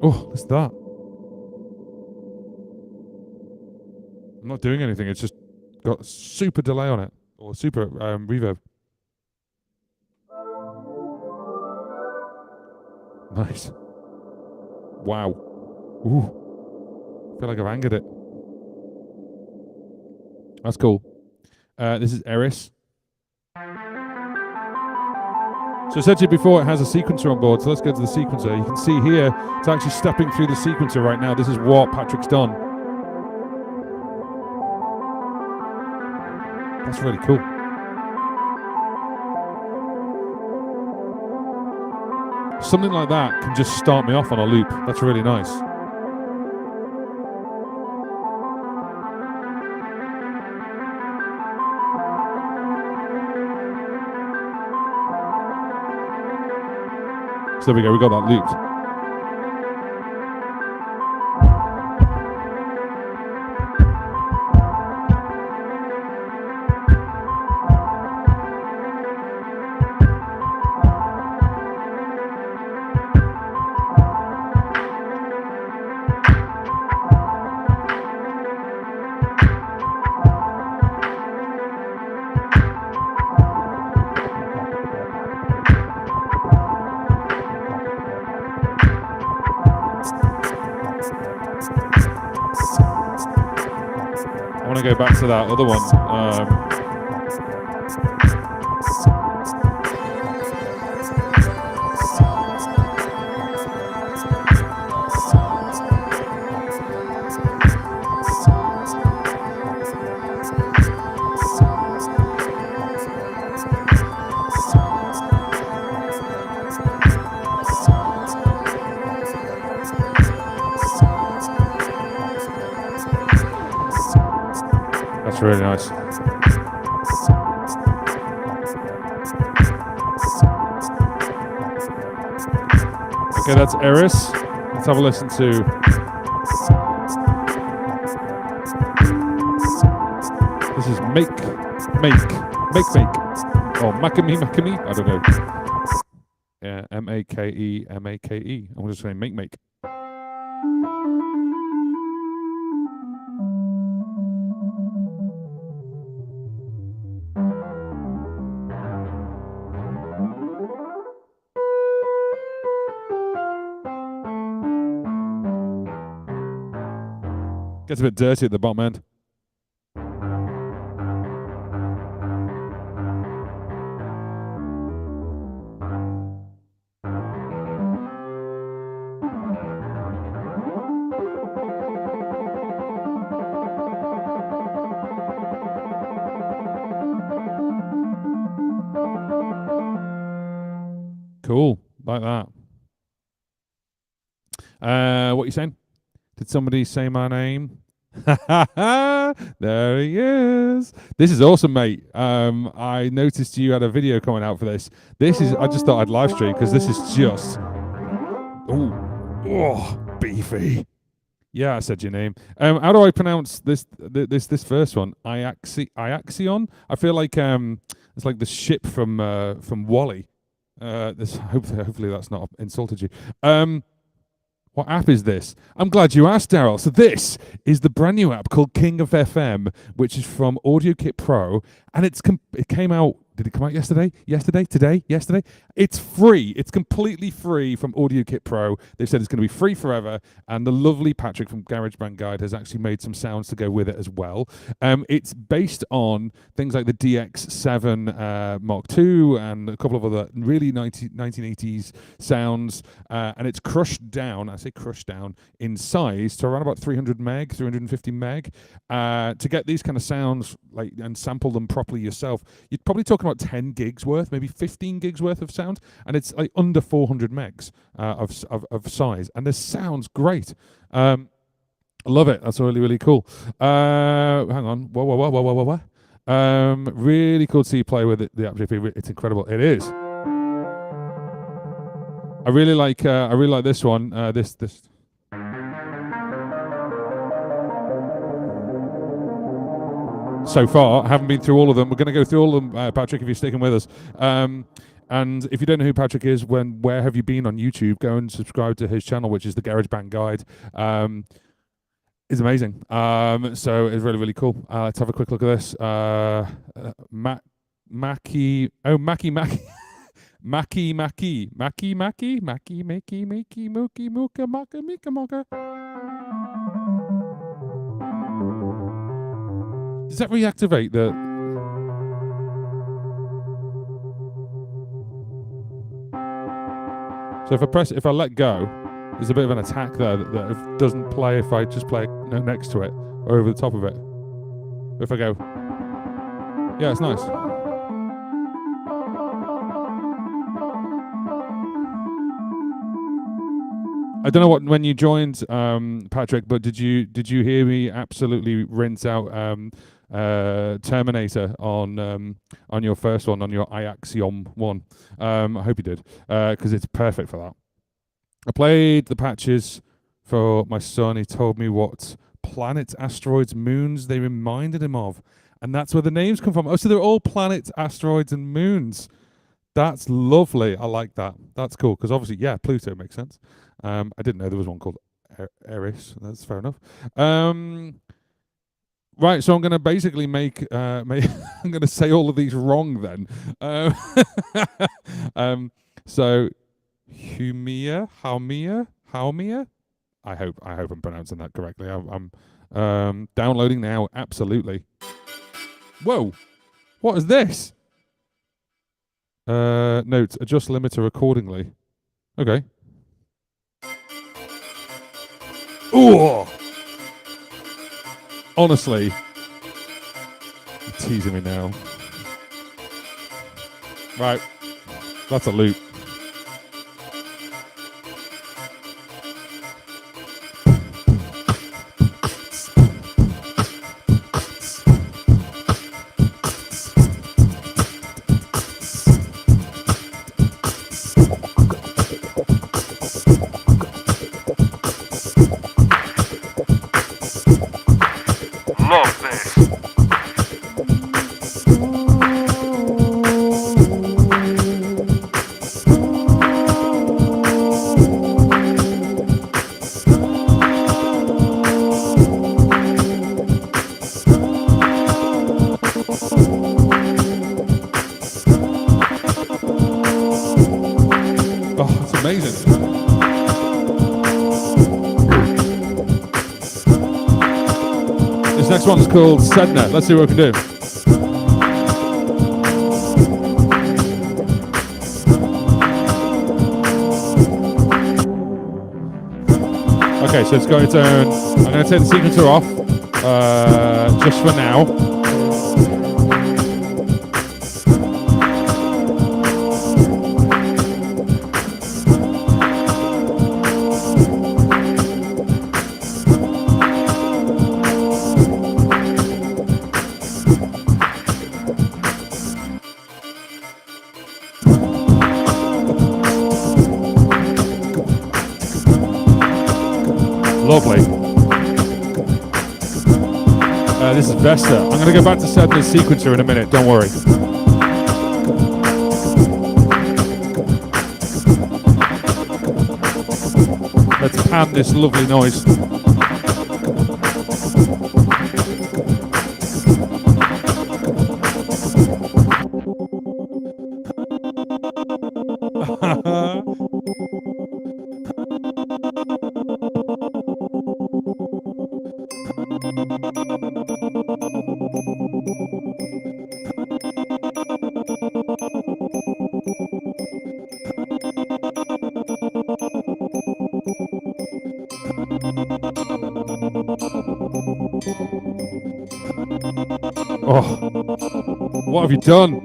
Oh, what's that? I'm not doing anything. It's just got super delay on it, or super reverb. Nice. Wow. Ooh. feel like I've angered it. That's cool. This is Eris. So I said to you before, it has a sequencer on board, so let's go to the sequencer. You can see here, it's actually stepping through the sequencer right now. This is what Patrick's done. That's really cool. Something like that can just start me off on a loop. That's really nice. So there we go, we got that looped. I want to go back to that other one. That's really nice. Okay, that's Eris. Let's have a listen to. This is Make. Or Makame. I don't know. Yeah, Make. I'm just saying Make. Gets a bit dirty at the bottom end. Cool, like that. What are you saying? Did somebody say my name? There he is. This is awesome, mate. I noticed you had a video coming out for this. I just thought I'd live stream because this is just beefy. Yeah, I said your name. How do I pronounce this first one? Iaxion? I feel like it's like the ship from Wall-E. Hopefully that's not insulted you. What app is this? I'm glad you asked, Daryl. So this is the brand new app called King of FM, which is from AudioKit Pro, and it came out. Did it come out yesterday? Today? It's free. It's completely free from AudioKit Pro. They've said it's going to be free forever, and the lovely Patrick from GarageBand Guide has actually made some sounds to go with it as well. It's based on things like the DX7 Mark II and a couple of other really 1980s sounds, and it's crushed down. I say crushed down in size to around about 350 meg. To get these kind of sounds and sample them properly yourself, you'd probably talk about 10 gigs worth, maybe 15 gigs worth of sound, and it's like under 400 megs of size, and this sounds great. I love it. That's really, really cool. Hang on. Whoa. Really cool to see you play with it, the app, JP. It's incredible. It is. I really like this one. This. So far, I haven't been through all of them. We're going to go through all of them, Patrick, if you're sticking with us. And if you don't know who Patrick is, where have you been on YouTube? Go and subscribe to his channel, which is the GarageBand Guide. It's amazing. So it's really, really cool. Let's have a quick look at this. Maki. Does that reactivate the... So if I let go, there's a bit of an attack there that it doesn't play if I just play next to it or over the top of it. If I go... Yeah, it's nice. I don't know what when you joined, Patrick, but did you hear me absolutely rinse out Terminator on your first one, on your iAxiom one? I hope you did, because it's perfect for that. I played the patches for my son. He told me what planets, asteroids, moons they reminded him of, and that's where the names come from. Oh, so they're all planets, asteroids, and moons. That's lovely. I like that. That's cool, because obviously, yeah, Pluto makes sense. I didn't know there was one called Eris. That's fair enough. Right, so I'm going to basically make I'm going to say all of these wrong then. So Haumea. I hope I'm pronouncing that correctly. I'm downloading now. Absolutely. Whoa, what is this? Note: adjust limiter accordingly. Okay. Ooh! Honestly, you're teasing me now. Right, that's a loop. Next one's called Sedna. Let's see what we can do. Okay, so it's got its own. I'm going to take the sequencer off just for now. Lovely. This is Vesta. I'm going to go back to setting the sequencer in a minute, don't worry. Let's pan this lovely noise. Oh, what have you done?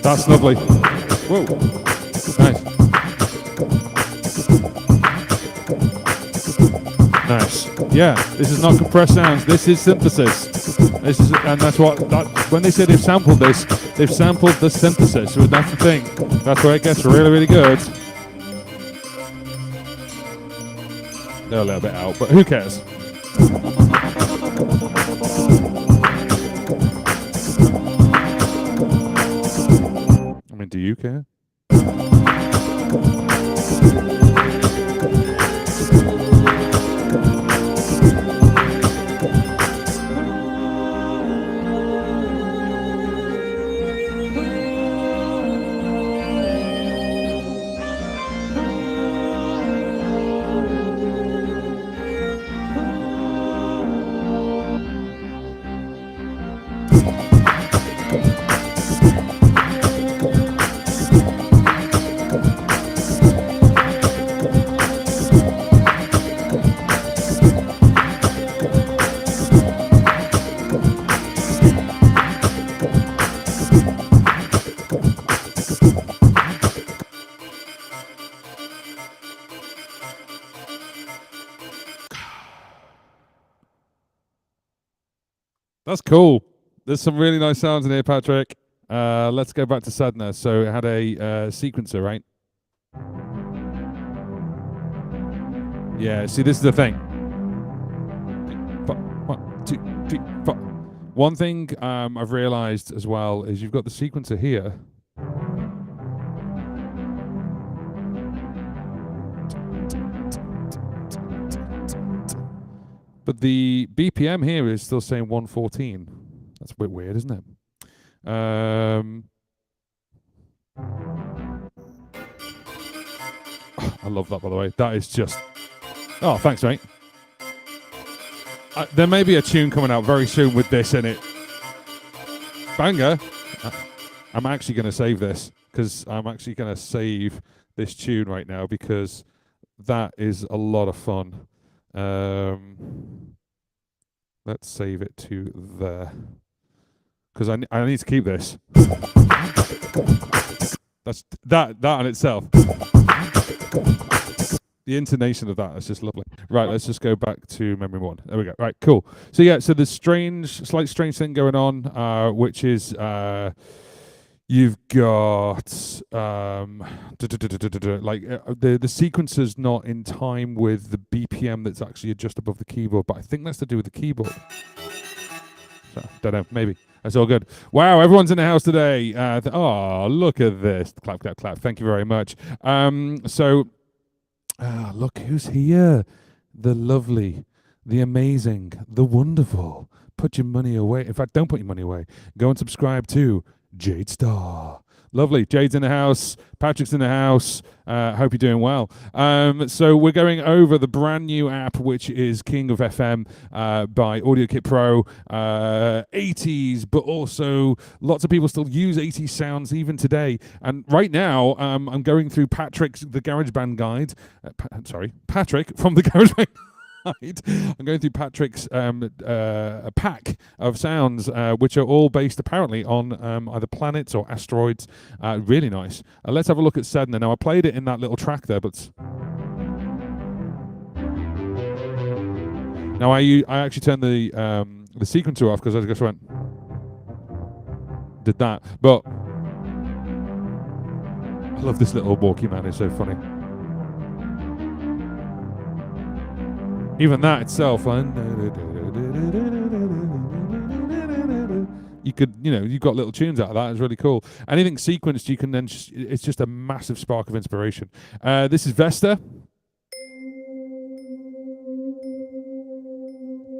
That's lovely. Whoa. Nice. Nice. Yeah, this is not compressed sounds. This is synthesis. This is, and that's what that. when they say they've sampled this, they've sampled the synthesis. So that's the thing. That's where it gets really, really good. They're a little bit out, but who cares? I mean, do you care? That's cool. There's some really nice sounds in here, Patrick. Let's go back to Sadhna. So it had a sequencer, right? Yeah, see, this is the thing. 1, 2, 3, 4. One thing I've realized as well is you've got the sequencer here. But the BPM here is still saying 114. That's a bit weird, isn't it? I love that, by the way. That is just... Oh, thanks, mate. There may be a tune coming out very soon with this in it. Banger. I'm actually going to save this, because I'm actually going to save this tune right now, because that is a lot of fun. Let's save it to there, because I need to keep this. That's that in itself. The intonation of that is just lovely. Right, let's just go back to memory 1. There we go. Right, cool. So yeah, so there's slight strange thing going on, which is you've got like the sequencer's not in time with the BPM that's actually just above the keyboard, but I think that's to do with the keyboard. So, don't know, maybe. That's all good. Wow, everyone's in the house today. Oh, look at this. Clap, clap, clap. Thank you very much. Look who's here. The lovely, the amazing, the wonderful. Put your money away. In fact, don't put your money away. Go and subscribe to Jade Star. Lovely. Jade's in the house. Patrick's in the house. Hope you're doing well. So we're going over the brand new app, which is King of FM by AudioKit Pro. 80s, but also lots of people still use 80s sounds even today. And right now, I'm going through Patrick's The GarageBand Guide. Patrick from The GarageBand I'm going through Patrick's a pack of sounds, which are all based apparently on either planets or asteroids. Really nice. Let's have a look at Sedna. Now, I played it in that little track there, but now I actually turned the sequencer off because I just did that. But I love this little walkie man. It's so funny. Even that itself, you could, you've got little tunes out of that. It's really cool. Anything sequenced, you can then it's just a massive spark of inspiration. This is Vesta.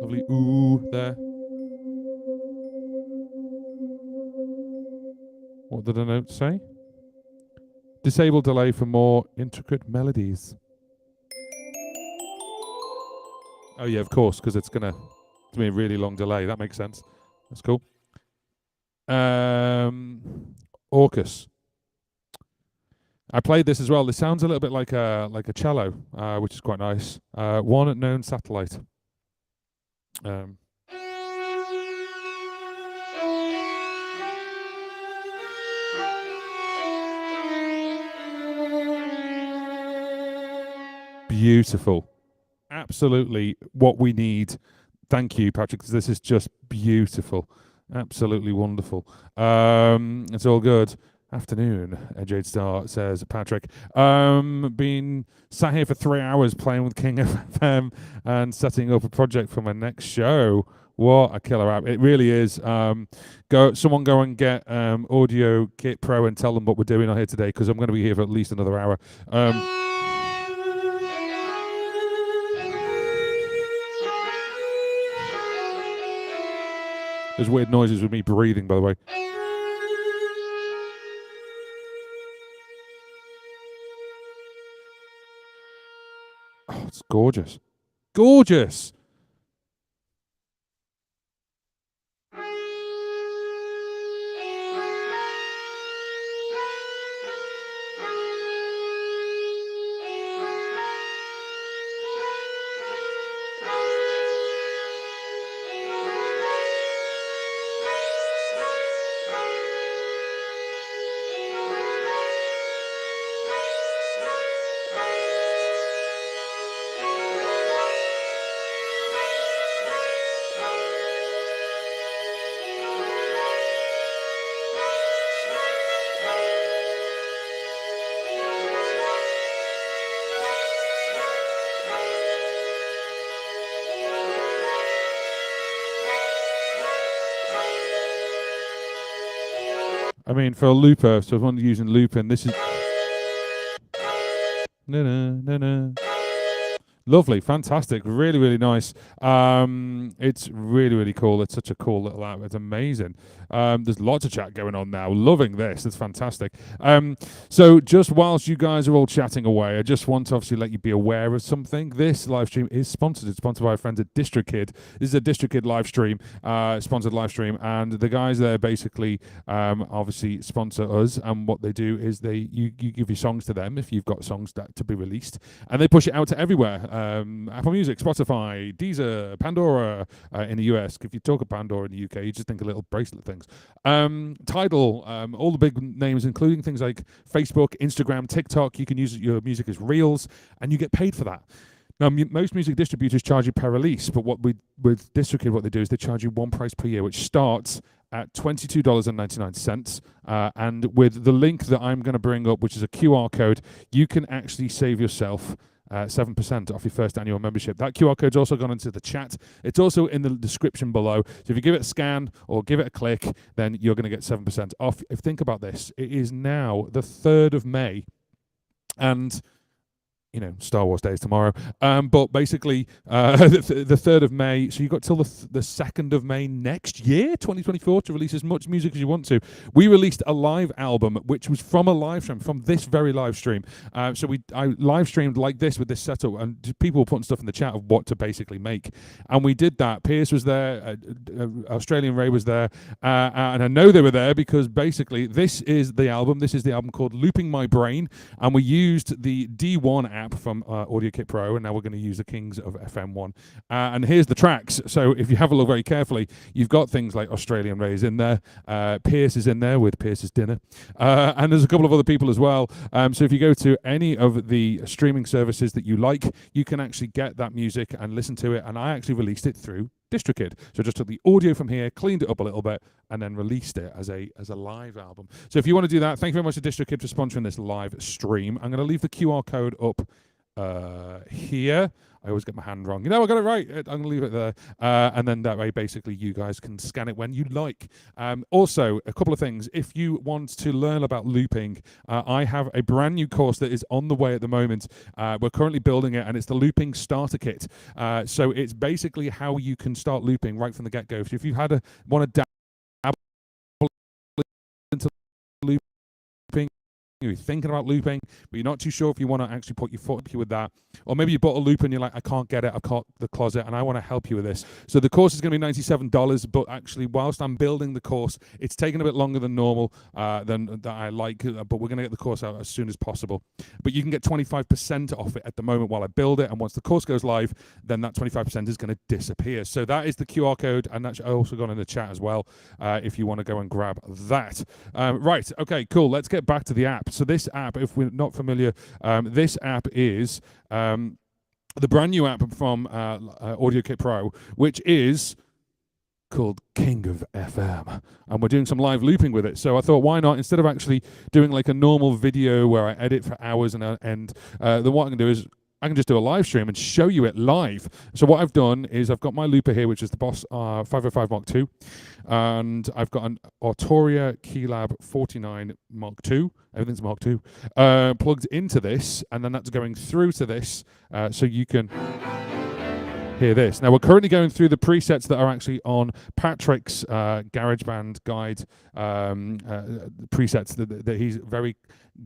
Lovely ooh there. What did the note say? Disable delay for more intricate melodies. Oh yeah, of course, because it's gonna be a really long delay. That makes sense. That's cool. Orcus. I played this as well. This sounds a little bit like a cello, which is quite nice. One known satellite. Beautiful. Absolutely what we need. Thank you, Patrick, because this is just beautiful. Absolutely wonderful. It's all good. Afternoon, Jade Star says Patrick. Been sat here for 3 hours playing with King FM and setting up a project for my next show. What a killer app! It really is. Someone go and get AudioKit Pro and tell them what we're doing on here today, because I'm going to be here for at least another hour. There's weird noises with me breathing, by the way. Oh, it's gorgeous. Gorgeous. I mean, for a looper, so if I'm using looping, this is lovely, fantastic, really, really nice. It's really, really cool. It's such a cool little app. It's amazing. There's lots of chat going on now. Loving this. It's fantastic. So just whilst you guys are all chatting away, I just want to obviously let you be aware of something. This live stream is sponsored. It's sponsored by our friends at DistroKid. This is a DistroKid live stream, sponsored live stream, and the guys there basically obviously sponsor us. And what they do is you give your songs to them if you've got songs that to be released, and they push it out to everywhere. Apple Music, Spotify, Deezer, Pandora in the US. If you talk of Pandora in the UK, you just think of little bracelet things. Tidal, all the big names, including things like Facebook, Instagram, TikTok. You can use your music as reels, and you get paid for that. Now, most music distributors charge you per release, but with DistroKid, what they do is they charge you one price per year, which starts at $22.99. And with the link that I'm going to bring up, which is a QR code, you can actually save yourself 7% off your first annual membership. That QR code's also gone into the chat. It's also in the description below. So if you give it a scan or give it a click, then you're going to get 7% off. Think about this. It is now the 3rd of May, and Star Wars Day is tomorrow. But basically, the 3rd of May, so you've got till the 2nd of May next year, 2024, to release as much music as you want to. We released a live album, which was from a live stream, from this very live stream. So I live streamed like this with this setup, and people were putting stuff in the chat of what to basically make. And we did that. Pierce was there, Australian Ray was there, and I know they were there because basically this is the album. This is the album called Looping My Brain, and we used the D1 app from AudioKit Pro, and now we're going to use the Kings of FM one. And here's the tracks. So if you have a look very carefully, you've got things like Australian Ray's in there, Pierce is in there with Pierce's Dinner, and there's a couple of other people as well. So if you go to any of the streaming services that you like, you can actually get that music and listen to it. And I actually released it through DistroKid. So just took the audio from here, cleaned it up a little bit, and then released it as a live album. So if you want to do that, thank you very much to DistroKid for sponsoring this live stream. I'm going to leave the QR code up here. I always get my hand wrong. I got it right. I'm going to leave it there. And then that way, basically, you guys can scan it when you like. Also, a couple of things. If you want to learn about looping, I have a brand new course that is on the way at the moment. We're currently building it, and it's the Looping Starter Kit. So it's basically how you can start looping right from the get-go. So if you want to dabble into looping, you're thinking about looping, but you're not too sure if you want to actually put your foot up with that. Or maybe you bought a loop and you're like, I can't get it, I've got the closet, and I want to help you with this. So the course is going to be $97, but actually, whilst I'm building the course, it's taking a bit longer than normal, than I like, but we're going to get the course out as soon as possible. But you can get 25% off it at the moment while I build it, and once the course goes live, then that 25% is going to disappear. So that is the QR code, and that's also gone in the chat as well, if you want to go and grab that. Right, okay, cool. Let's get back to the app. So this app, if we're not familiar, this app is the brand new app from AudioKit Pro, which is called King of FM, and we're doing some live looping with it. So I thought, why not, instead of actually doing like a normal video where I edit for hours and then what I can do is I can just do a live stream and show you it live. So what I've done is I've got my looper here, which is the Boss 505 Mark II, and I've got an Arturia Keylab 49 Mark II. Everything's Mark II plugged into this, and then that's going through to this, so you can hear this. Now we're currently going through the presets that are actually on Patrick's GarageBand guide presets that he's very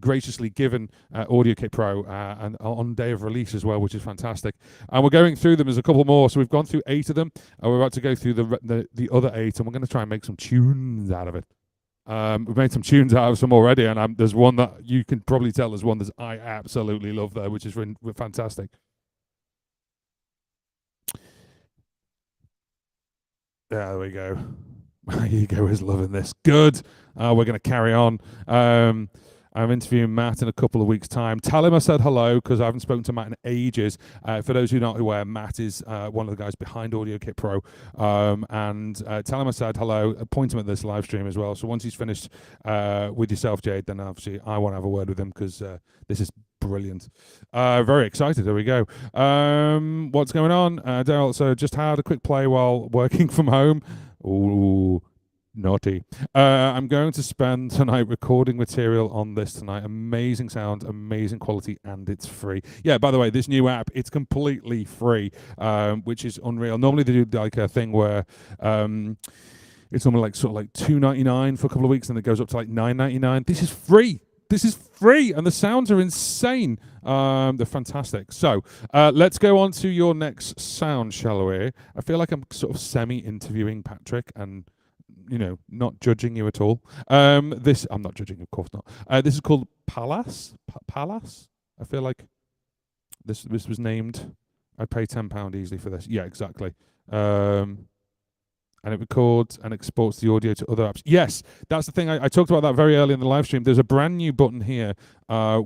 graciously given AudioKit Pro and on day of release as well, which is fantastic. And we're going through them. There's a couple more, so we've gone through 8 of them, and we're about to go through the other 8, and we're going to try and make some tunes out of it. We've made some tunes out of some already, and there's one that you can probably tell there's one that I absolutely love there, which is fantastic. There we go. My ego is loving this. Good. We're going to carry on. I'm interviewing Matt in a couple of weeks' time. Tell him I said hello, because I haven't spoken to Matt in ages. For those who are not aware, Matt is one of the guys behind AudioKit Pro. And tell him I said hello. Point him at this live stream as well. So once he's finished with yourself, Jade, then obviously I want to have a word with him, because this is brilliant. Very excited. There we go. What's going on? Daryl, so just had a quick play while working from home. Ooh. Naughty. I'm going to spend tonight recording material on this tonight. Amazing sound, amazing quality, and it's free. Yeah, by the way, this new app, it's completely free, which is unreal. Normally they do like a thing where it's normally like sort of like $2.99 for a couple of weeks, and it goes up to like $9.99. This is free. This is free, and the sounds are insane. They're fantastic. So let's go on to your next sound, shall we? I feel like I'm sort of semi-interviewing Patrick and, you know, not judging you at all. I'm not judging, of course not. This is called Palace. Palace. I feel like this was named. I'd pay £10 easily for this. Yeah, exactly. And it records and exports the audio to other apps. Yes, that's the thing. I talked about that very early in the live stream. There's a brand new button here,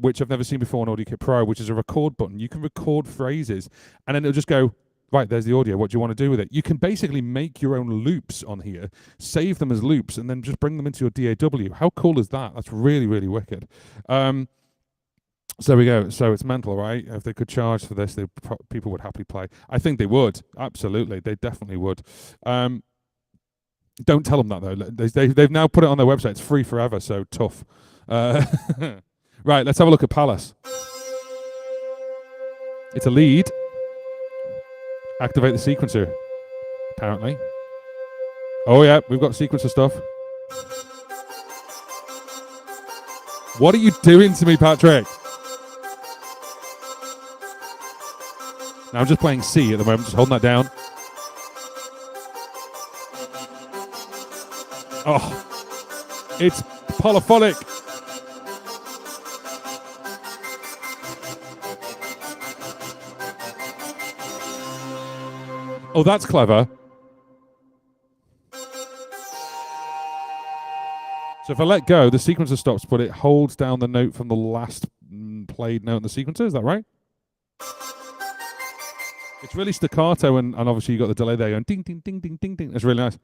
which I've never seen before on AudioKit Pro, which is a record button. You can record phrases, and then it'll just go, right, there's the audio. What do you want to do with it? You can basically make your own loops on here, save them as loops, and then just bring them into your DAW. How cool is that? That's really, really wicked. So there we go. So it's mental, right? If they could charge for this, people would happily play. I think they would. Absolutely. They definitely would. Don't tell them that, though. They've now put it on their website. It's free forever, so tough. Right, let's have a look at Palace. It's a lead. Activate the sequencer, apparently. Oh, yeah, we've got sequencer stuff. What are you doing to me, Patrick? Now, I'm just playing C at the moment, just holding that down. Oh, it's polyphonic. Oh, that's clever. So if I let go, the sequencer stops, but it holds down the note from the last played note in the sequencer. Is that right? It's really staccato, and obviously you got the delay there going ding, ding, ding, ding, ding, ding. That's really nice.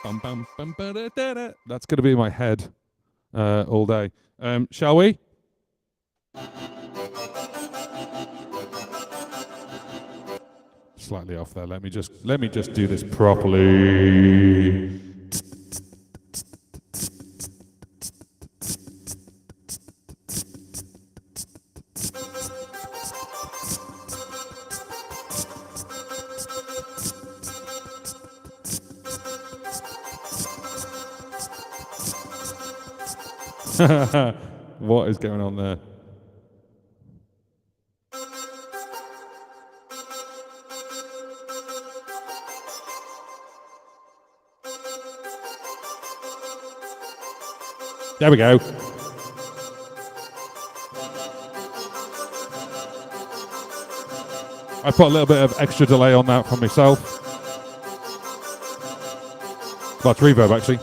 Bum, bum, bum, ba, da, da, da. That's going to be in my head all day. Shall we? Slightly off there. Let me just do this properly. What is going on there? There we go. I put a little bit of extra delay on that for myself. Well, it's reverb, actually.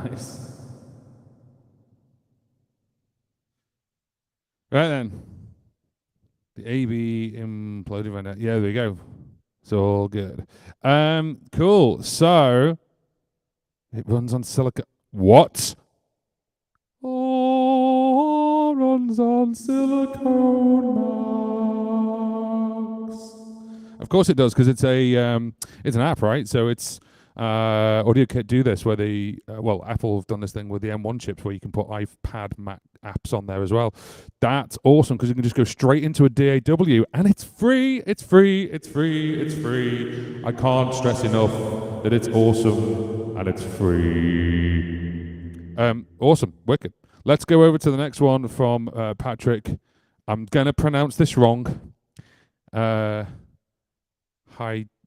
Nice. Right then. The AB imploded right now. Yeah, there you go. It's all good. Cool. So it runs on silicon. What? Oh, runs on silicone marks. Of course it does, because it's an app, right? So it's AudioKit do this, where they Apple have done this thing with the M1 chips, where you can put iPad Mac apps on there as well. That's awesome, because you can just go straight into a DAW, and it's free. It's free. It's free. It's free. I can't stress enough that it's awesome and it's free. Awesome, wicked. Let's go over to the next one from Patrick. I'm gonna pronounce this wrong.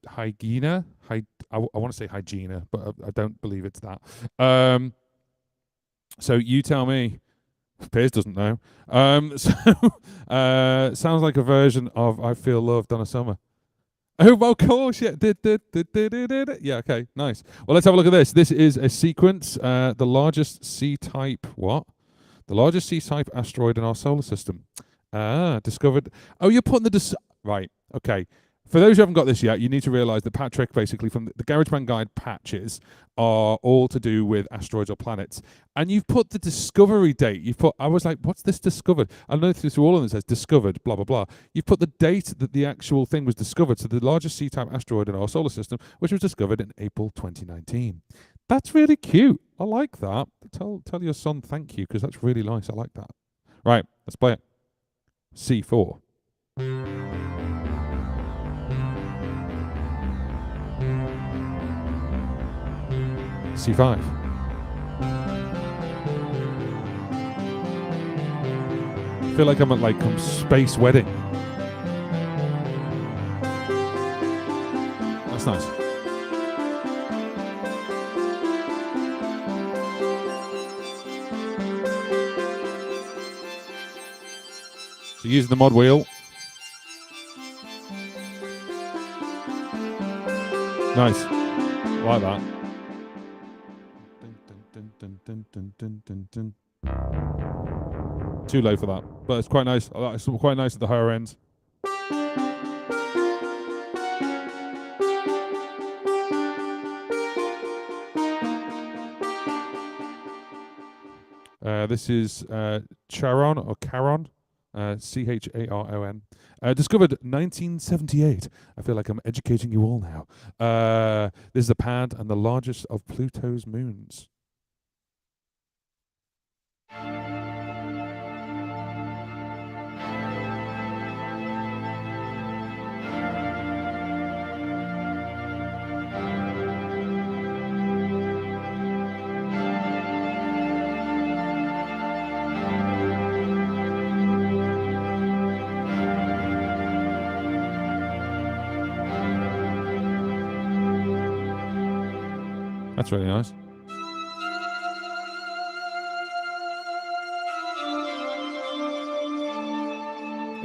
Hygiena. I want to say Hygiena, but I don't believe it's that. So you tell me. Piers doesn't know. Sounds like a version of "I Feel Loved" on a summer. Oh, of course, yeah. Yeah, okay, nice. Well, let's have a look at this. This is a sequence. The largest C-type what? The largest C-type asteroid in our solar system. Discovered. Oh, you're putting right. Okay. For those who haven't got this yet, you need to realise that Patrick, basically, from the GarageBand Guide patches, are all to do with asteroids or planets. And you've put the discovery date. I was like, what's this discovered? I know through all of them it says discovered, blah, blah, blah. You've put the date that the actual thing was discovered. So the largest C-type asteroid in our solar system, which was discovered in April 2019. That's really cute. I like that. Tell your son thank you, because that's really nice. I like that. Right, let's play it. C4. C5. I feel like I'm at some space wedding. That's nice. So using the mod wheel. Nice. I like that. Too low for that, but it's quite nice. It's quite nice at the higher ends. This is Charon or Charon, Charon. Discovered 1978. I feel like I'm educating you all now. This is a pad and the largest of Pluto's moons. That's really nice.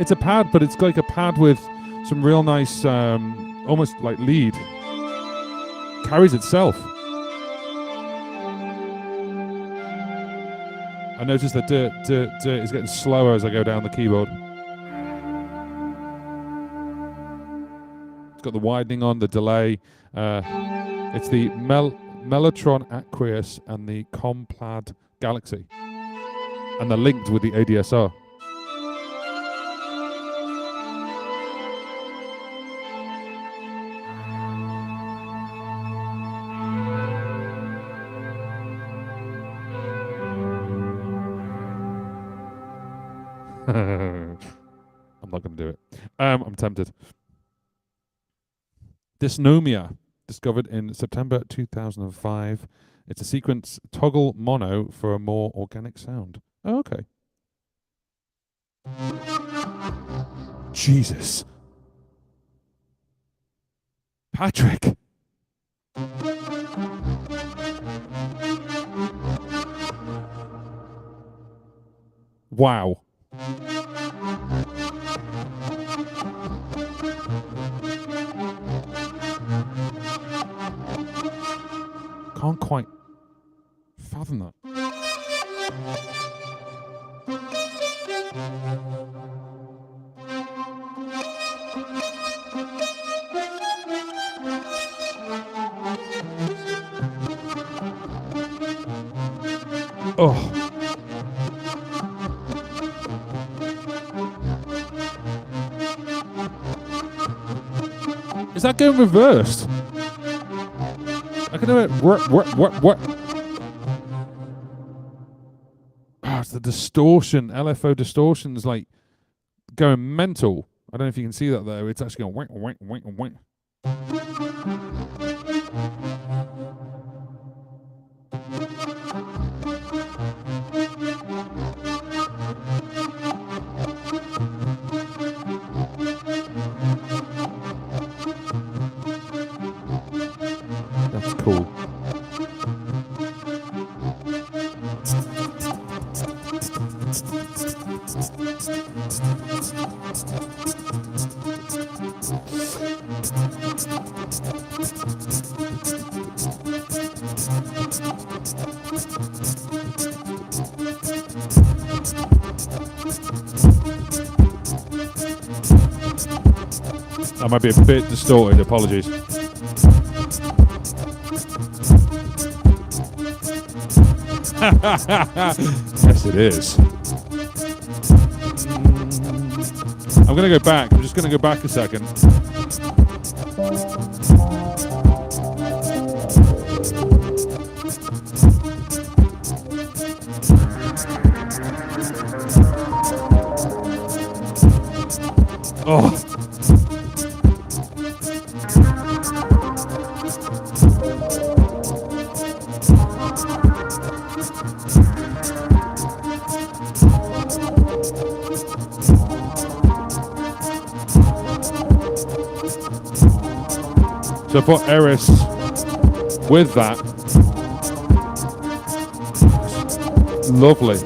It's a pad, but it's like a pad with some real nice, almost like lead. Carries itself. I noticed that dirt is getting slower as I go down the keyboard. It's got the widening on, the delay. It's the Mellotron Aqueous and the Complad Galaxy. And they're linked with the ADSR. I'm not going to do it. I'm tempted. Dysnomia, discovered in September 2005. It's a sequence toggle mono for a more organic sound. Oh, okay. Jesus. Patrick. Wow. Can't quite fathom that. Oh. Is that going reversed? I can do it. What? Oh, it's the distortion. LFO distortion is like going mental. I don't know if you can see that there. It's actually going wink, wink, wink, wink. That's cool. That might be a bit distorted, apologies. Yes, it is. I'm going to go back. I'm just going to go back a second. Oh. So I put Eris with that. Lovely.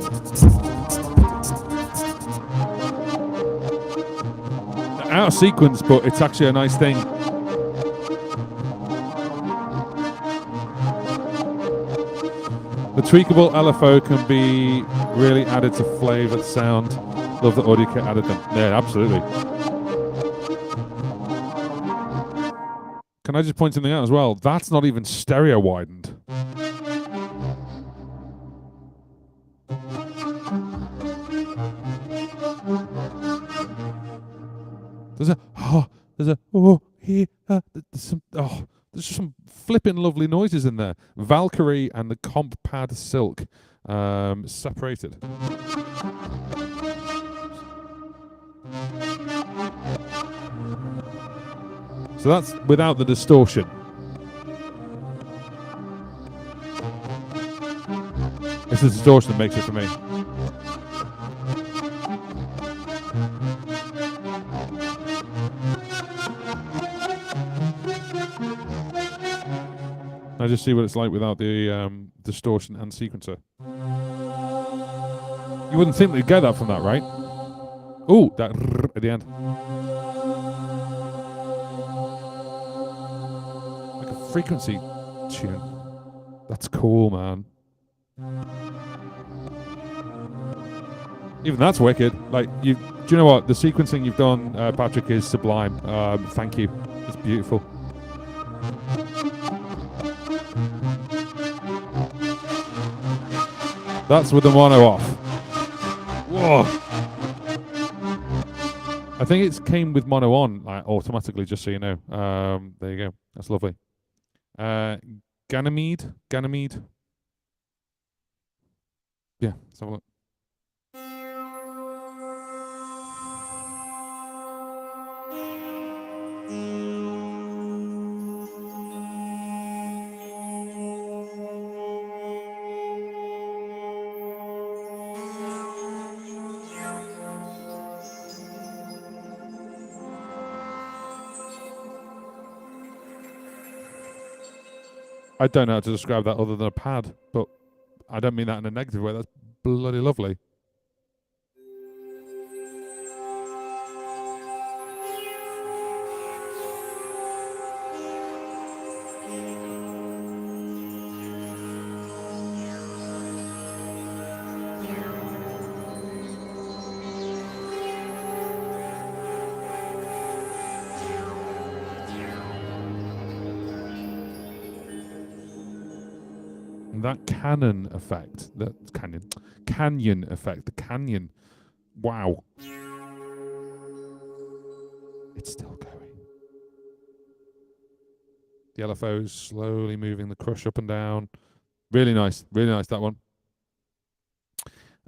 Out of sequence, but it's actually a nice thing. The tweakable LFO can be really added to flavour, sound. Love that AudioKit added them. Yeah, absolutely. Can I just point something out as well? That's not even stereo widened. There's just some flipping lovely noises in there. Valkyrie and the Comp Pad Silk separated. So that's without the distortion. It's the distortion that makes it for me. I just see what it's like without the distortion and sequencer. You wouldn't think they'd get that from that, right? Oh, that at the end. Like a frequency tune. That's cool, man. Even that's wicked. Like, do you know what? The sequencing you've done, Patrick, is sublime. Thank you. It's beautiful. That's with the mono off. Whoa. I think it came with mono on, like, automatically, just so you know. There you go. That's lovely. Ganymede. Yeah, let's have a look. I don't know how to describe that other than a pad, but I don't mean that in a negative way. That's bloody lovely. That canyon effect, the canyon, wow. It's still going. The LFO's slowly moving the crush up and down. Really nice, that one.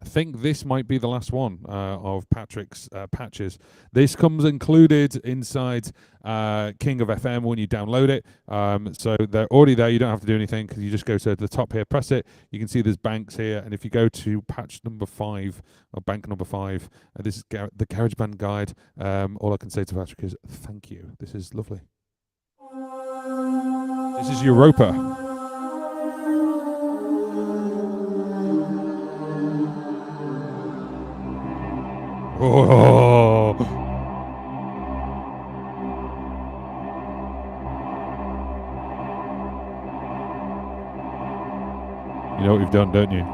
I think this might be the last one of Patrick's patches. This comes included inside King of FM when you download it. So they're already there. You don't have to do anything because you just go to the top here, press it. You can see there's banks here. And if you go to patch number 5, or bank number 5, this is the GarageBand guide. All I can say to Patrick is thank you. This is lovely. This is Europa. Oh. You know what we've done, don't you?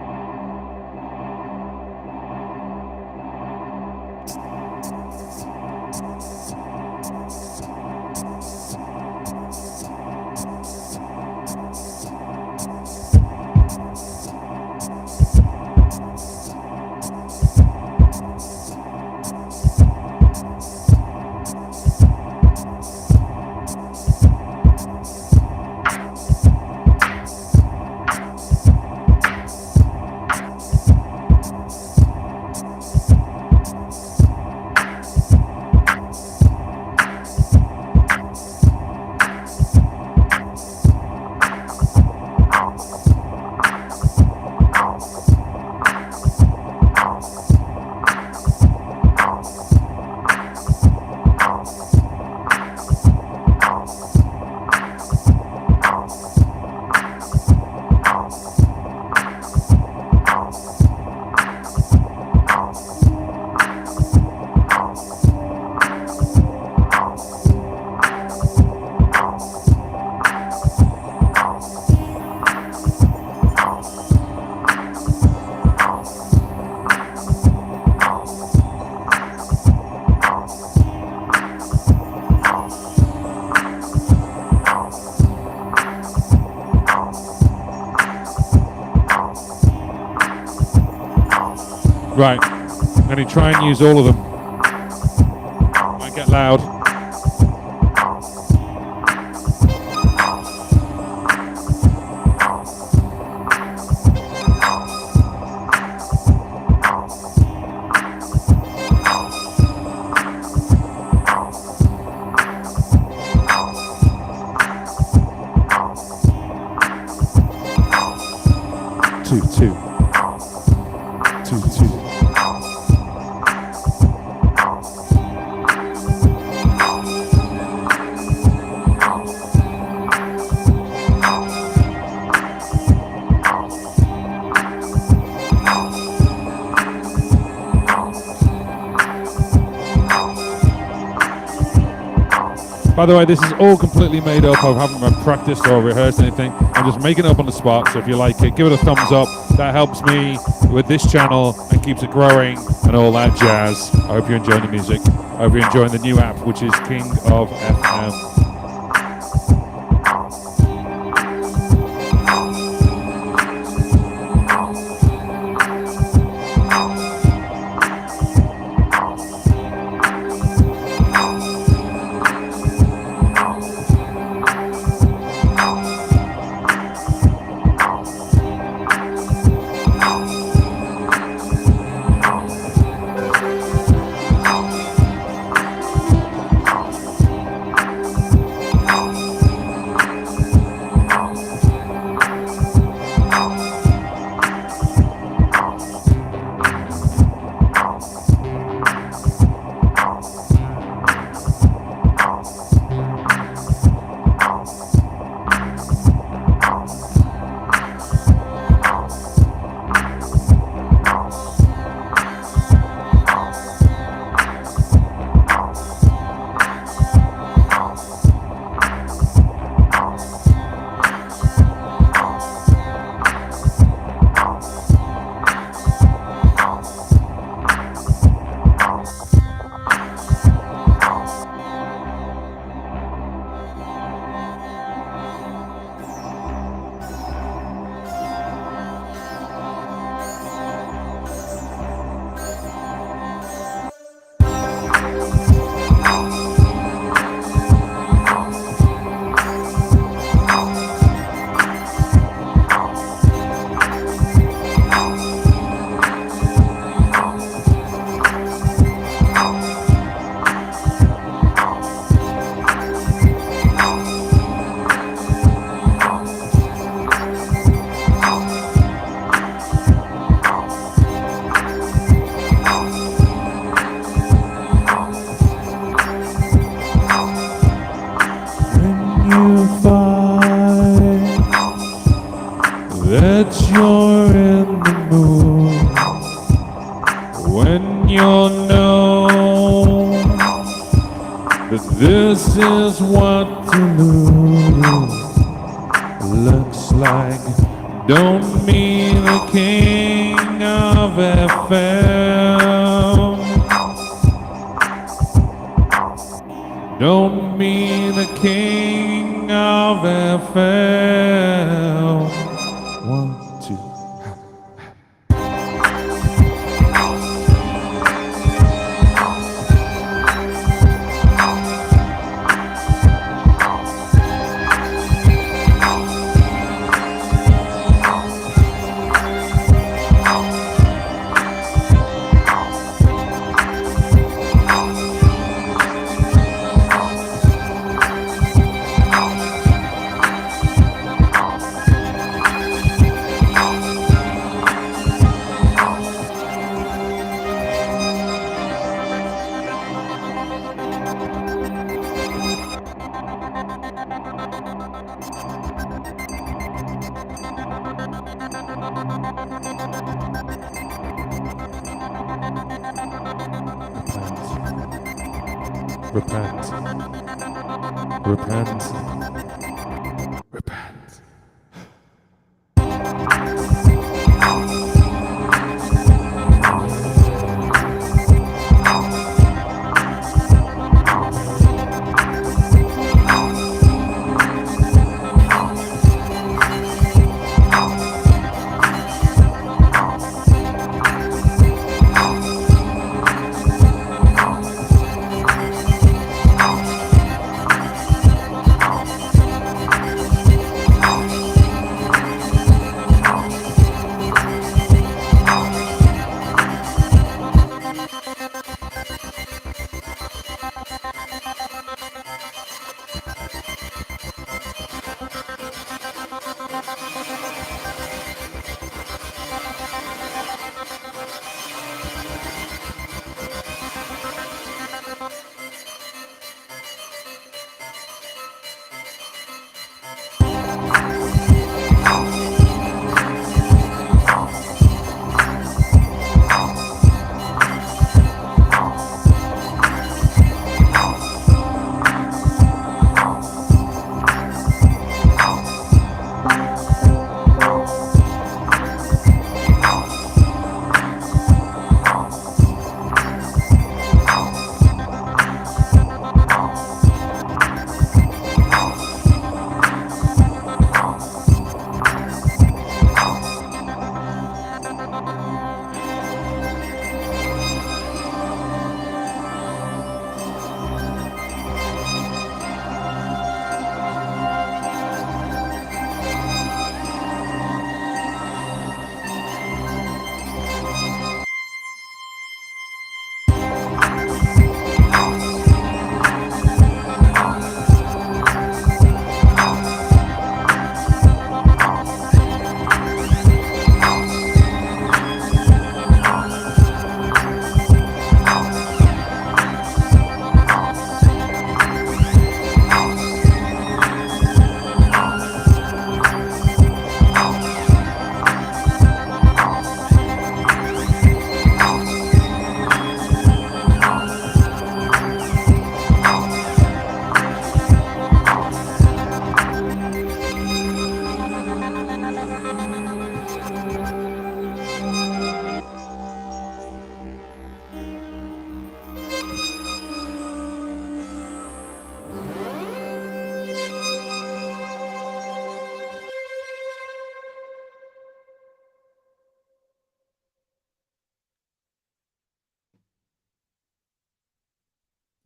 Right, I'm going to try and use all of them. Might get loud. Two. By the way, this is all completely made up. I haven't practiced or rehearsed anything. I'm just making it up on the spot. So if you like it, give it a thumbs up. That helps me with this channel and keeps it growing and all that jazz. I hope you're enjoying the music. I hope you're enjoying the new app, which is King of FM. that you're in the mood, when you know that this is what to lose looks like. Don't be the king of FM. Don't be the king of FM. 1, 2. Repent. Repent. Repent.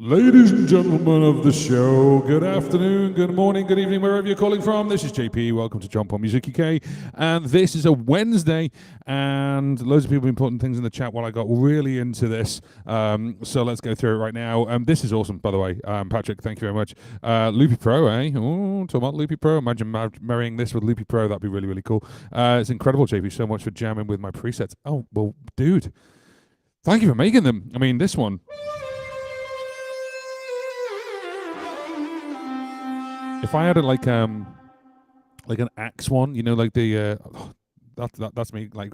Ladies and gentlemen of the show, good afternoon, good morning, good evening, wherever you're calling from. This is JP. Welcome to Jump on Music UK. And this is a Wednesday, and loads of people have been putting things in the chat while I got really into this. So let's go through it right now. This is awesome, by the way. Patrick, thank you very much. Loopy Pro, eh? Oh, talk about Loopy Pro. Imagine marrying this with Loopy Pro. That'd be really, really cool. It's incredible, JP. So much for jamming with my presets. Oh, well, dude, thank you for making them. I mean, this one. If I had it like an axe one, you know, like the that's me, like.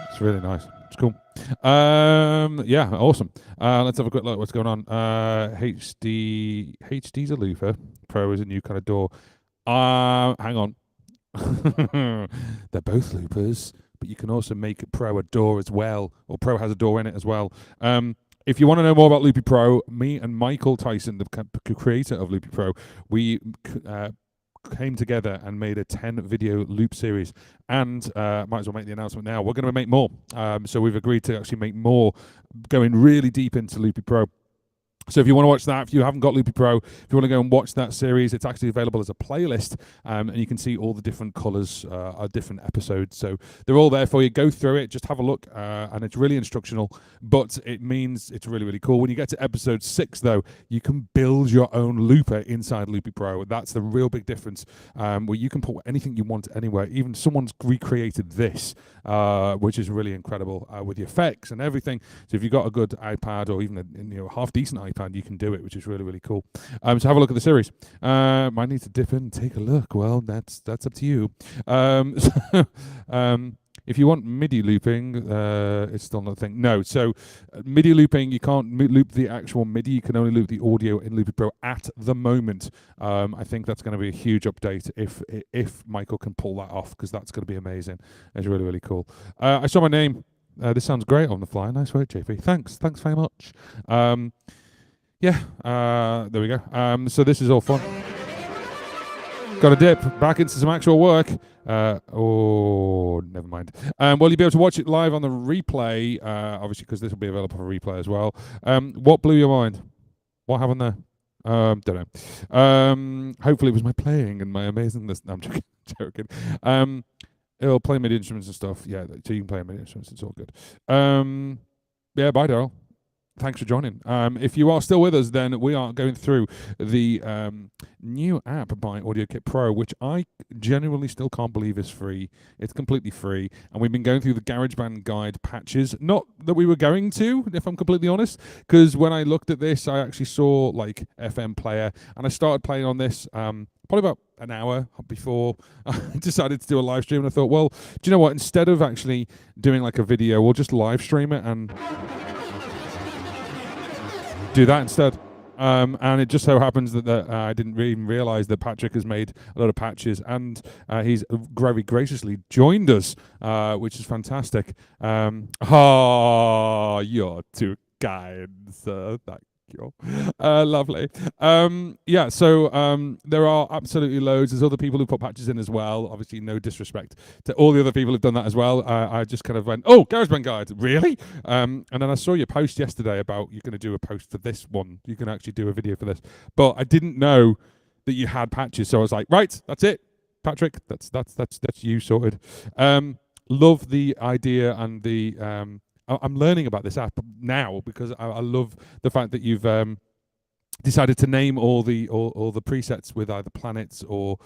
It's really nice. It's cool. Yeah, awesome. Let's have a quick look at what's going on. HD's a looper. Pro is a new kind of door. Hang on. They're both loopers, but you can also make Pro a door as well, or Pro has a door in it as well. If you want to know more about Loopy Pro, me and Michael Tyson, the creator of Loopy Pro, we came together and made a 10-video loop series, and might as well make the announcement now. We're going to make more. So we've agreed to actually make more, going really deep into Loopy Pro. So if you want to watch that, if you haven't got Loopy Pro, if you want to go and watch that series, it's actually available as a playlist, and you can see all the different colours, different episodes. So they're all there for you. Go through it, just have a look, and it's really instructional, but it means it's really, really cool. When you get to episode 6, though, you can build your own looper inside Loopy Pro. That's the real big difference, where you can put anything you want anywhere. Even someone's recreated this, which is really incredible, with the effects and everything. So if you've got a good iPad, or even a half-decent iPad, you can do it, which is really, really cool. So have a look at the series. Might need to dip in and take a look. Well, that's up to you. If you want MIDI looping, it's still not a thing. No, so MIDI looping, you can't loop the actual MIDI. You can only loop the audio in Loopy Pro at the moment. I think that's going to be a huge update if Michael can pull that off, because that's going to be amazing. It's really, really cool. I saw my name. This sounds great on the fly. Nice work, JP. Thanks very much. Yeah, there we go. So this is all fun. Got to dip back into some actual work. Never mind. Well, you'll be able to watch it live on the replay, obviously, because this will be available for replay as well. What blew your mind? What happened there? Don't know. Hopefully it was my playing and my amazingness. No, I'm joking. It'll play MIDI instruments and stuff. Yeah, so you can play MIDI instruments. It's all good. Yeah, bye, Daryl. Thanks for joining. If you are still with us, then we are going through the new app by AudioKit Pro, which I genuinely still can't believe is free. It's completely free. And we've been going through the GarageBand guide patches. Not that we were going to, if I'm completely honest, because when I looked at this, I actually saw like FM player, and I started playing on this probably about an hour before I decided to do a live stream. And I thought, well, do you know what? Instead of actually doing like a video, we'll just live stream it and do that instead. And it just so happens that I didn't even realize that Patrick has made a lot of patches, and he's very graciously joined us, which is fantastic. Oh, you're too kind, sir. Thank you. Lovely. Yeah, so there are absolutely loads. There's other people who put patches in as well. Obviously, no disrespect to all the other people who've done that as well. I just kind of went, oh, GarageBand guide, really? And then I saw your post yesterday about you're going to do a post for this one. You can actually do a video for this. But I didn't know that you had patches, so I was like, right, that's it, Patrick. That's you sorted. Love the idea and the I'm learning about this app now because I love the fact that you've decided to name all the presets with either planets or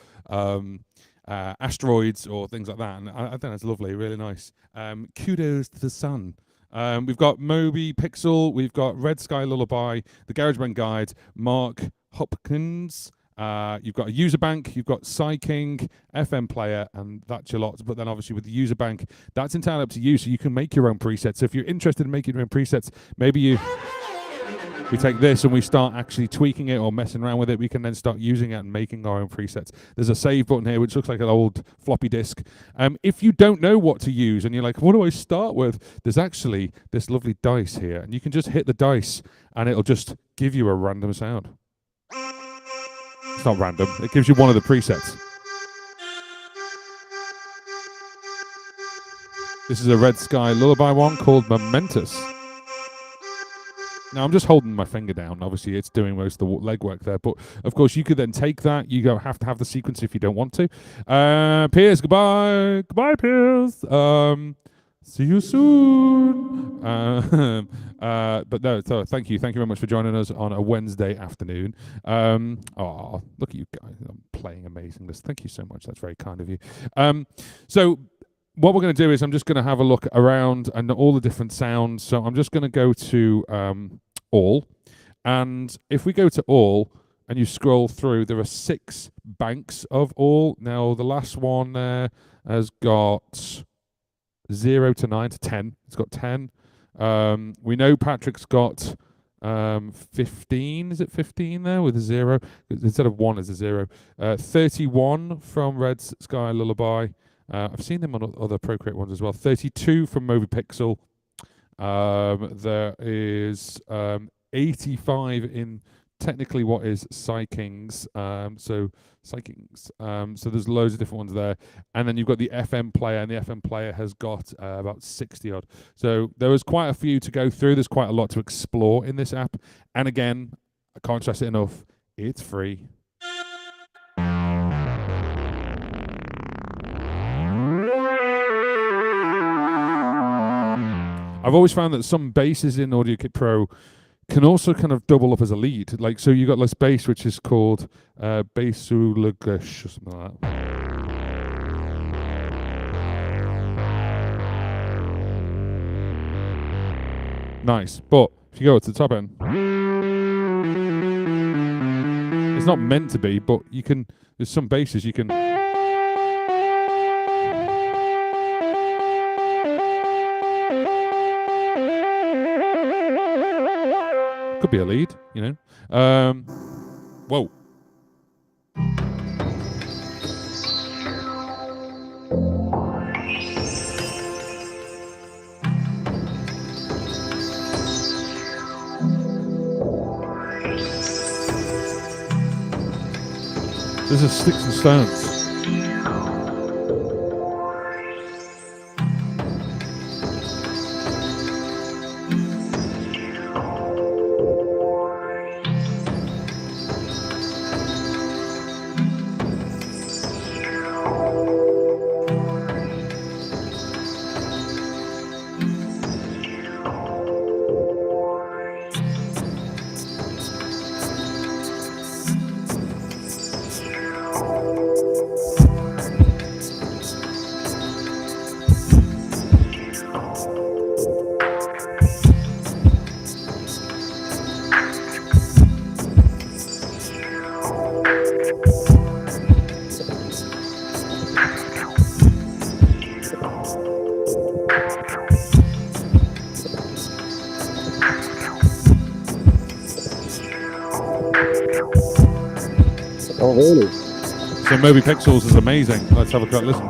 asteroids or things like that, and I think that's lovely, really nice. Kudos to the sun. We've got Moby Pixel, we've got Red Sky Lullaby, the GarageBand Guide, Mark Hopkins. You've got a user bank, you've got Psyking, FM player, and that's your lot. But then obviously with the user bank, that's entirely up to you, so you can make your own presets. So if you're interested in making your own presets, maybe we take this and we start actually tweaking it or messing around with it. We can then start using it and making our own presets. There's a save button here, which looks like an old floppy disk. If you don't know what to use and you're like, what do I start with? There's actually this lovely dice here, and you can just hit the dice and it'll just give you a random sound. It's not random. It gives you one of the presets. This is a Red Sky Lullaby one called Momentous. Now, I'm just holding my finger down. Obviously, it's doing most of the legwork there. But, of course, you could then take that. You don't have to have the sequence if you don't want to. Piers, goodbye. Goodbye, Piers. See you soon. But no, so thank you. Thank you very much for joining us on a Wednesday afternoon. Oh, look at you guys. I'm playing amazing this. Thank you so much. That's very kind of you. So what we're going to do is I'm just going to have a look around and all the different sounds. So I'm just going to go to all. And if we go to all and you scroll through, there are 6 banks of all. Now, the last one there has got 0 to 9 to 10. It's got 10. We know Patrick's got 15. Is it 15 there with a 0? Instead of 1 as a 0. 31 from Red Sky Lullaby. I've seen them on other Procreate ones as well. 32 from Moby Pixel. There is 85 in technically what is Psykings. So there's loads of different ones there. And then you've got the FM player, and the FM player has got about 60 odd. So there was quite a few to go through. There's quite a lot to explore in this app. And again, I can't stress it enough, it's free. I've always found that some basses in AudioKit Pro can also kind of double up as a lead. Like, so you got this bass which is called Bassulagush or something like that. Nice, but if you go to the top end, it's not meant to be, but you can. There's some basses you can. Could be a lead, you know. Whoa. This is Sticks and Stones. Oh, really? So Moby Pixels is amazing. Let's have a quick listen.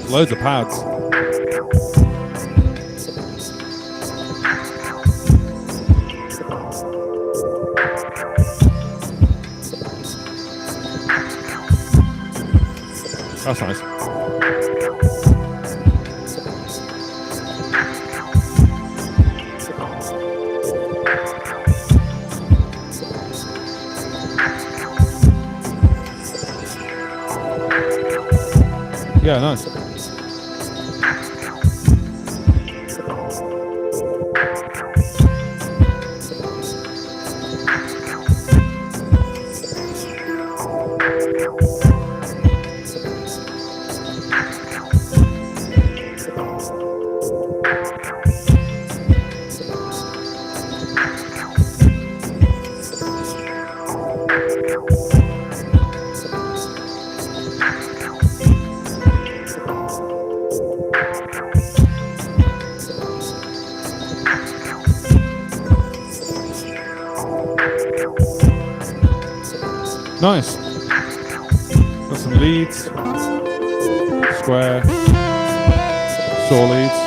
Loads of pads. That's nice. Yeah, nice. Nice. Got some leads, square, saw leads.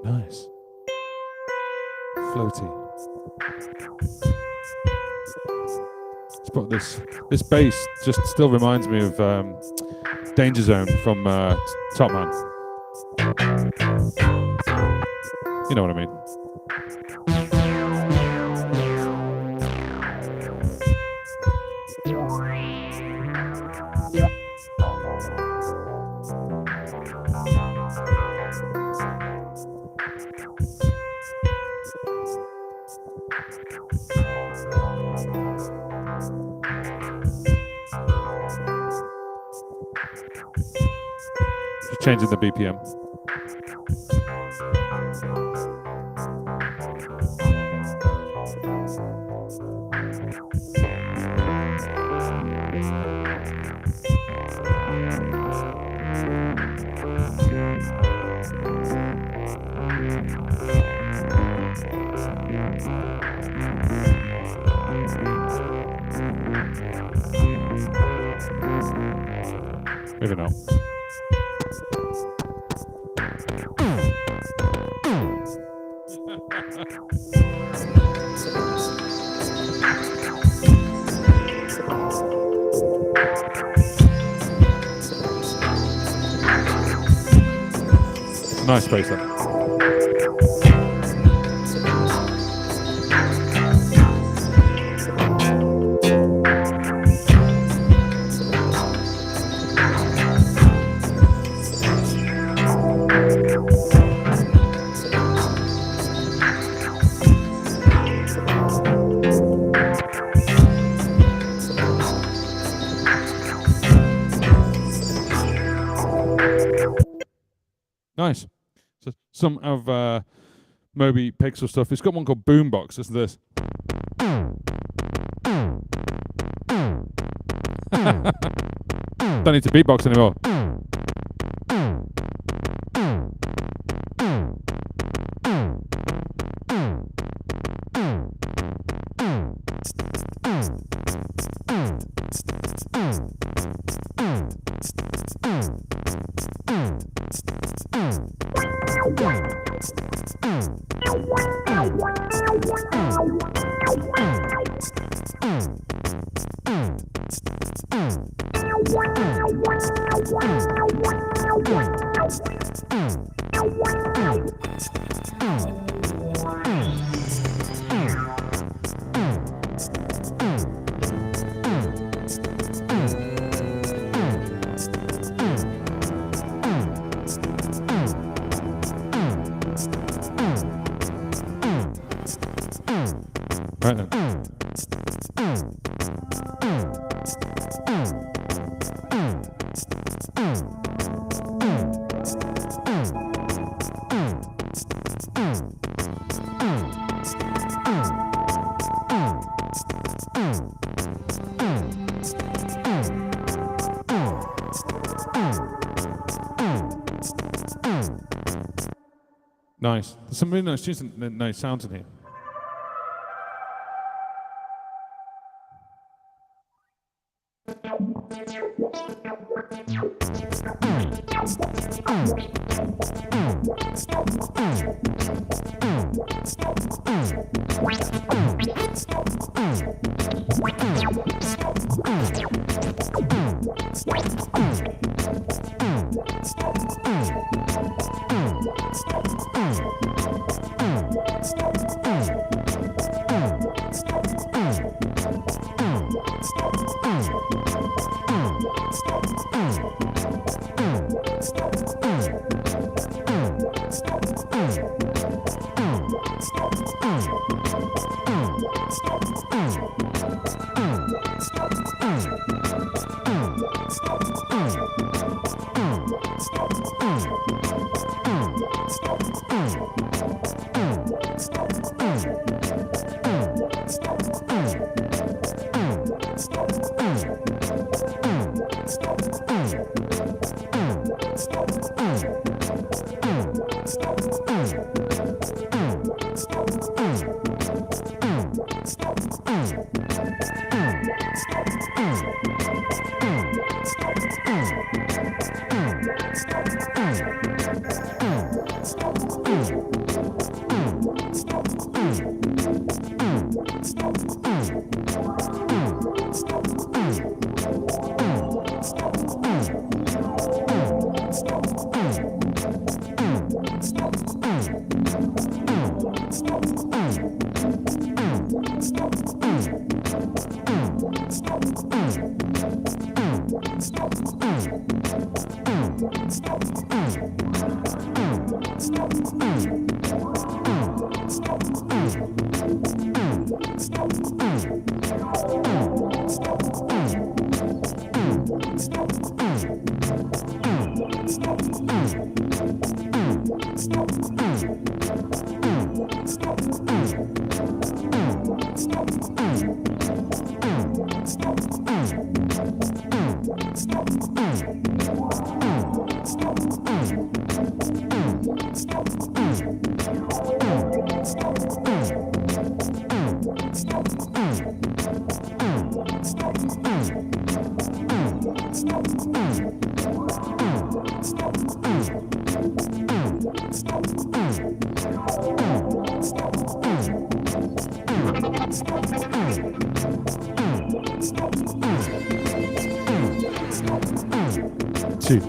Nice. Floaty. But this bass just still reminds me of Danger Zone from Top Man. You know what I mean. Just changing the BPM. Maybe not. Nice space there. Nice. So some of Moby Pixel stuff. It's got one called Boombox. Listen to this. Don't need to beatbox anymore. Right then. Nice. There's some really nice tunes and nice sounds in here. Two.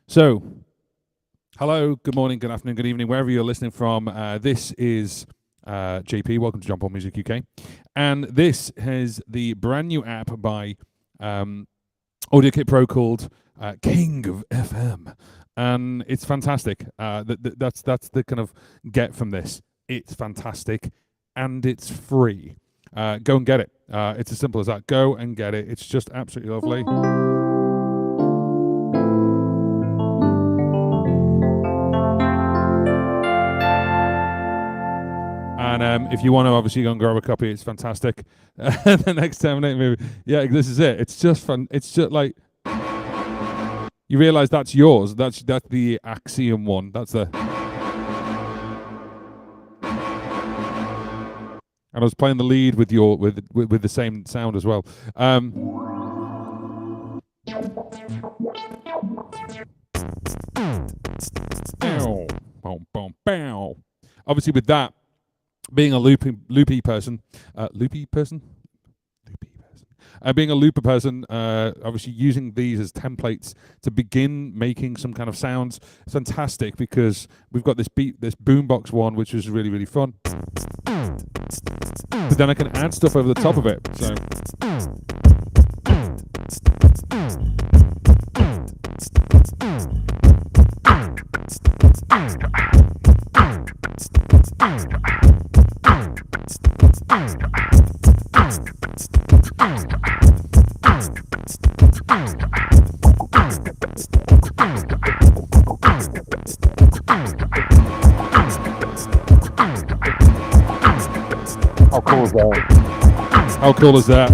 So, hello, good morning, good afternoon, good evening, wherever you're listening from. This is JP. Welcome to Jump On Music UK. And this is the brand new app by AudioKit Pro called King of FM. And it's fantastic. That's the kind of get from this. It's fantastic and it's free. Go and get it. It's as simple as that. Go and get it. It's just absolutely lovely. And if you want to obviously go and grab a copy, it's fantastic. The next Terminator movie. Yeah, this is it. It's just fun. It's just like, you realize that's yours. That's the Axiom one. That's the... And I was playing the lead with the same sound as well. Obviously, with that, being a loopy person, being a looper person, obviously using these as templates to begin making some kind of sounds, it's fantastic because we've got this boombox one, which was really, really fun. But then I can add stuff over the top of it. So. How cool is that? How cool is that?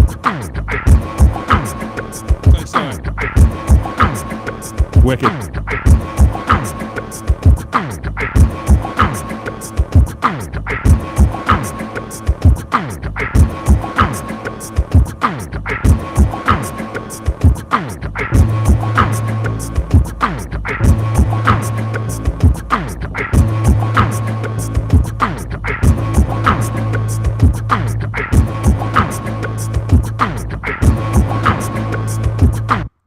Wicked.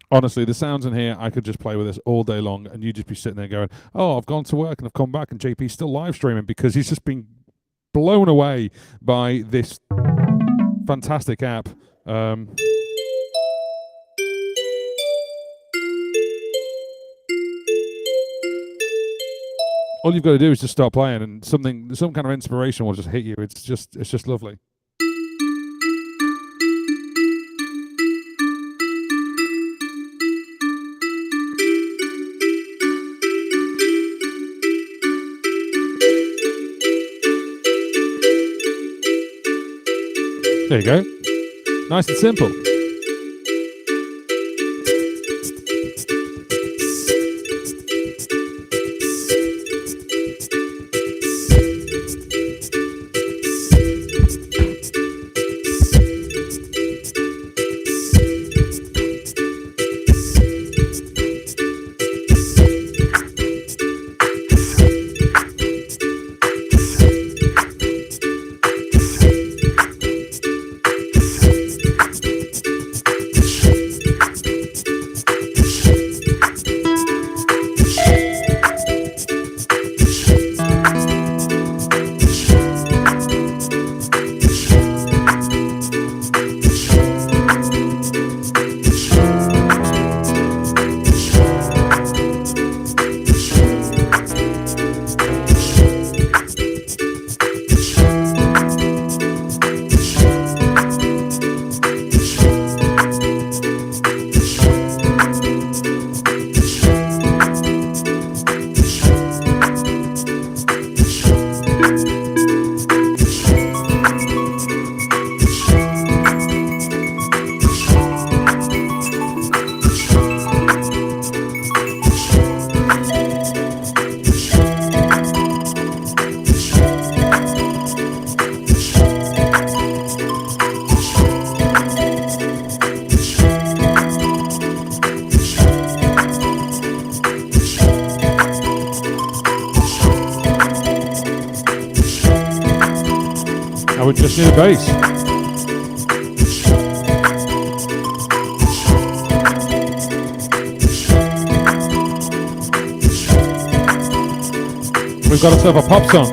Honestly, the sounds in here, I could just play with this all day long, and you'd just be sitting there going, oh, I've gone to work and I've come back, and JP's still live streaming because he's just been blown away by this fantastic app. All you've got to do is just start playing, and some kind of inspiration will just hit you. It's just lovely. There you go. Nice and simple. I would just need a bass. We've got ourselves a pop song.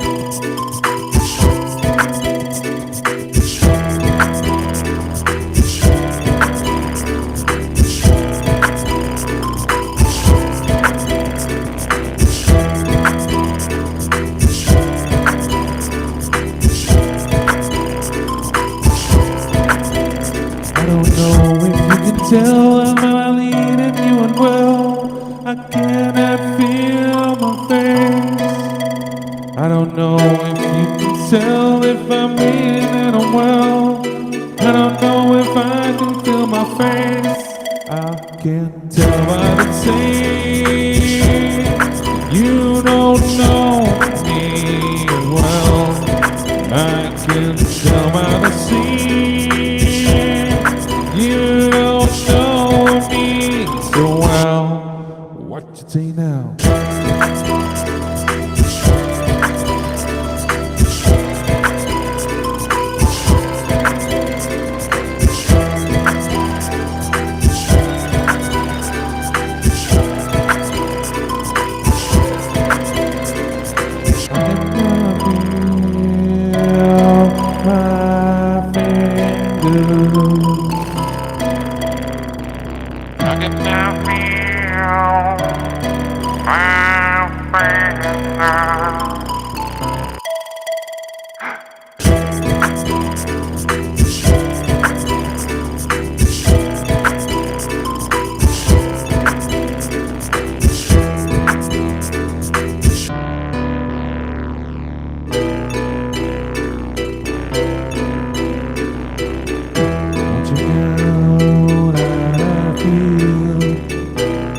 I don't know if you can tell I'm leading you unwell. I cannot feel my face. I don't know if you can tell if I'm leading unwell. I don't know if I can feel my face. I can't tell by the same. You don't know me well. I can tell by the same. You don't know me so well. What you say now?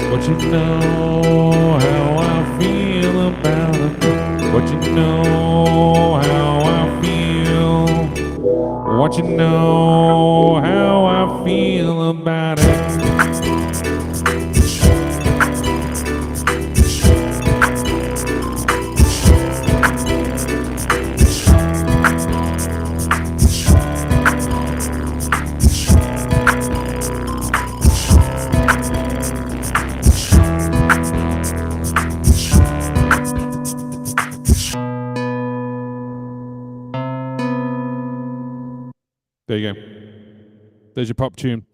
What you know how I feel about it. What you know how I feel. What you know how I feel about it. There you go. There's your pop tune.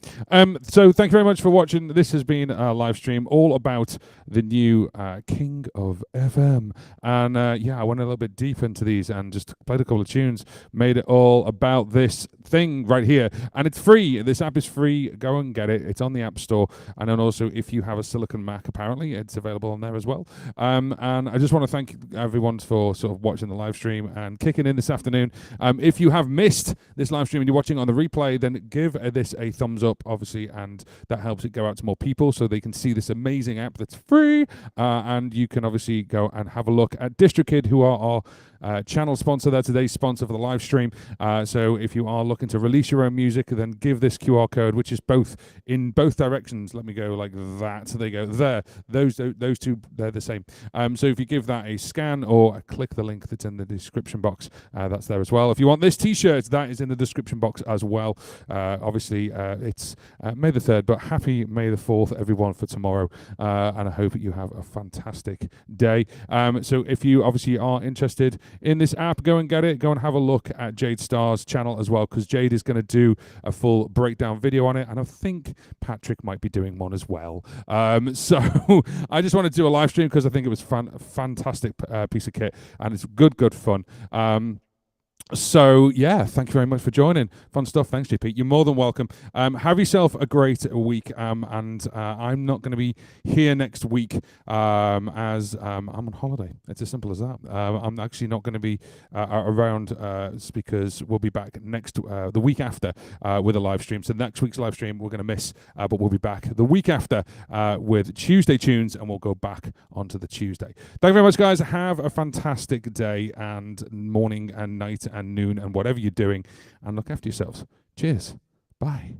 So thank you very much for watching. This has been a live stream all about the new King of FM. And yeah, I went a little bit deep into these and just played a couple of tunes, made it all about this thing right here. And it's free. This app is free. Go and get it. It's on the App Store. And then also, if you have a Silicon Mac, apparently, it's available on there as well. And I just want to thank everyone for sort of watching the live stream and kicking in this afternoon. If you have missed this live stream and you're watching on the replay, then give this a thumbs up, obviously, and that helps it go out to more people so they can see this amazing app that's free. And you can obviously go and have a look at DistroKid, who are our channel sponsor. They're today's sponsor for the live stream. So if you are looking to release your own music, then give this QR code, which is both in both directions. Let me go like that. So there you go. There, those two, they're the same. So if you give that a scan or click the link that's in the description box, that's there as well. If you want this T-shirt, that is in the description box as well. Obviously, it's May the 3rd, but happy May the 4th, everyone, for tomorrow. And I hope you have a fantastic day. So if you obviously are interested in this app, go and get it. Go and have a look at Jade Starr's channel as well, because Jade is going to do a full breakdown video on it, and I think Patrick might be doing one as well. So I just wanted to do a live stream because I think it was a fantastic piece of kit, and it's good fun. So yeah, thank you very much for joining. Fun stuff. Thanks, JP. You're more than welcome. Have yourself a great week. And I'm not going to be here next week as I'm on holiday. It's as simple as that. I'm actually not going to be around because we'll be back next the week after with a live stream. So next week's live stream we're going to miss, but we'll be back the week after with Tuesday tunes, and we'll go back onto the Tuesday. Thank you very much, guys. Have a fantastic day and morning and night and noon and whatever you're doing, and look after yourselves. Cheers. Bye.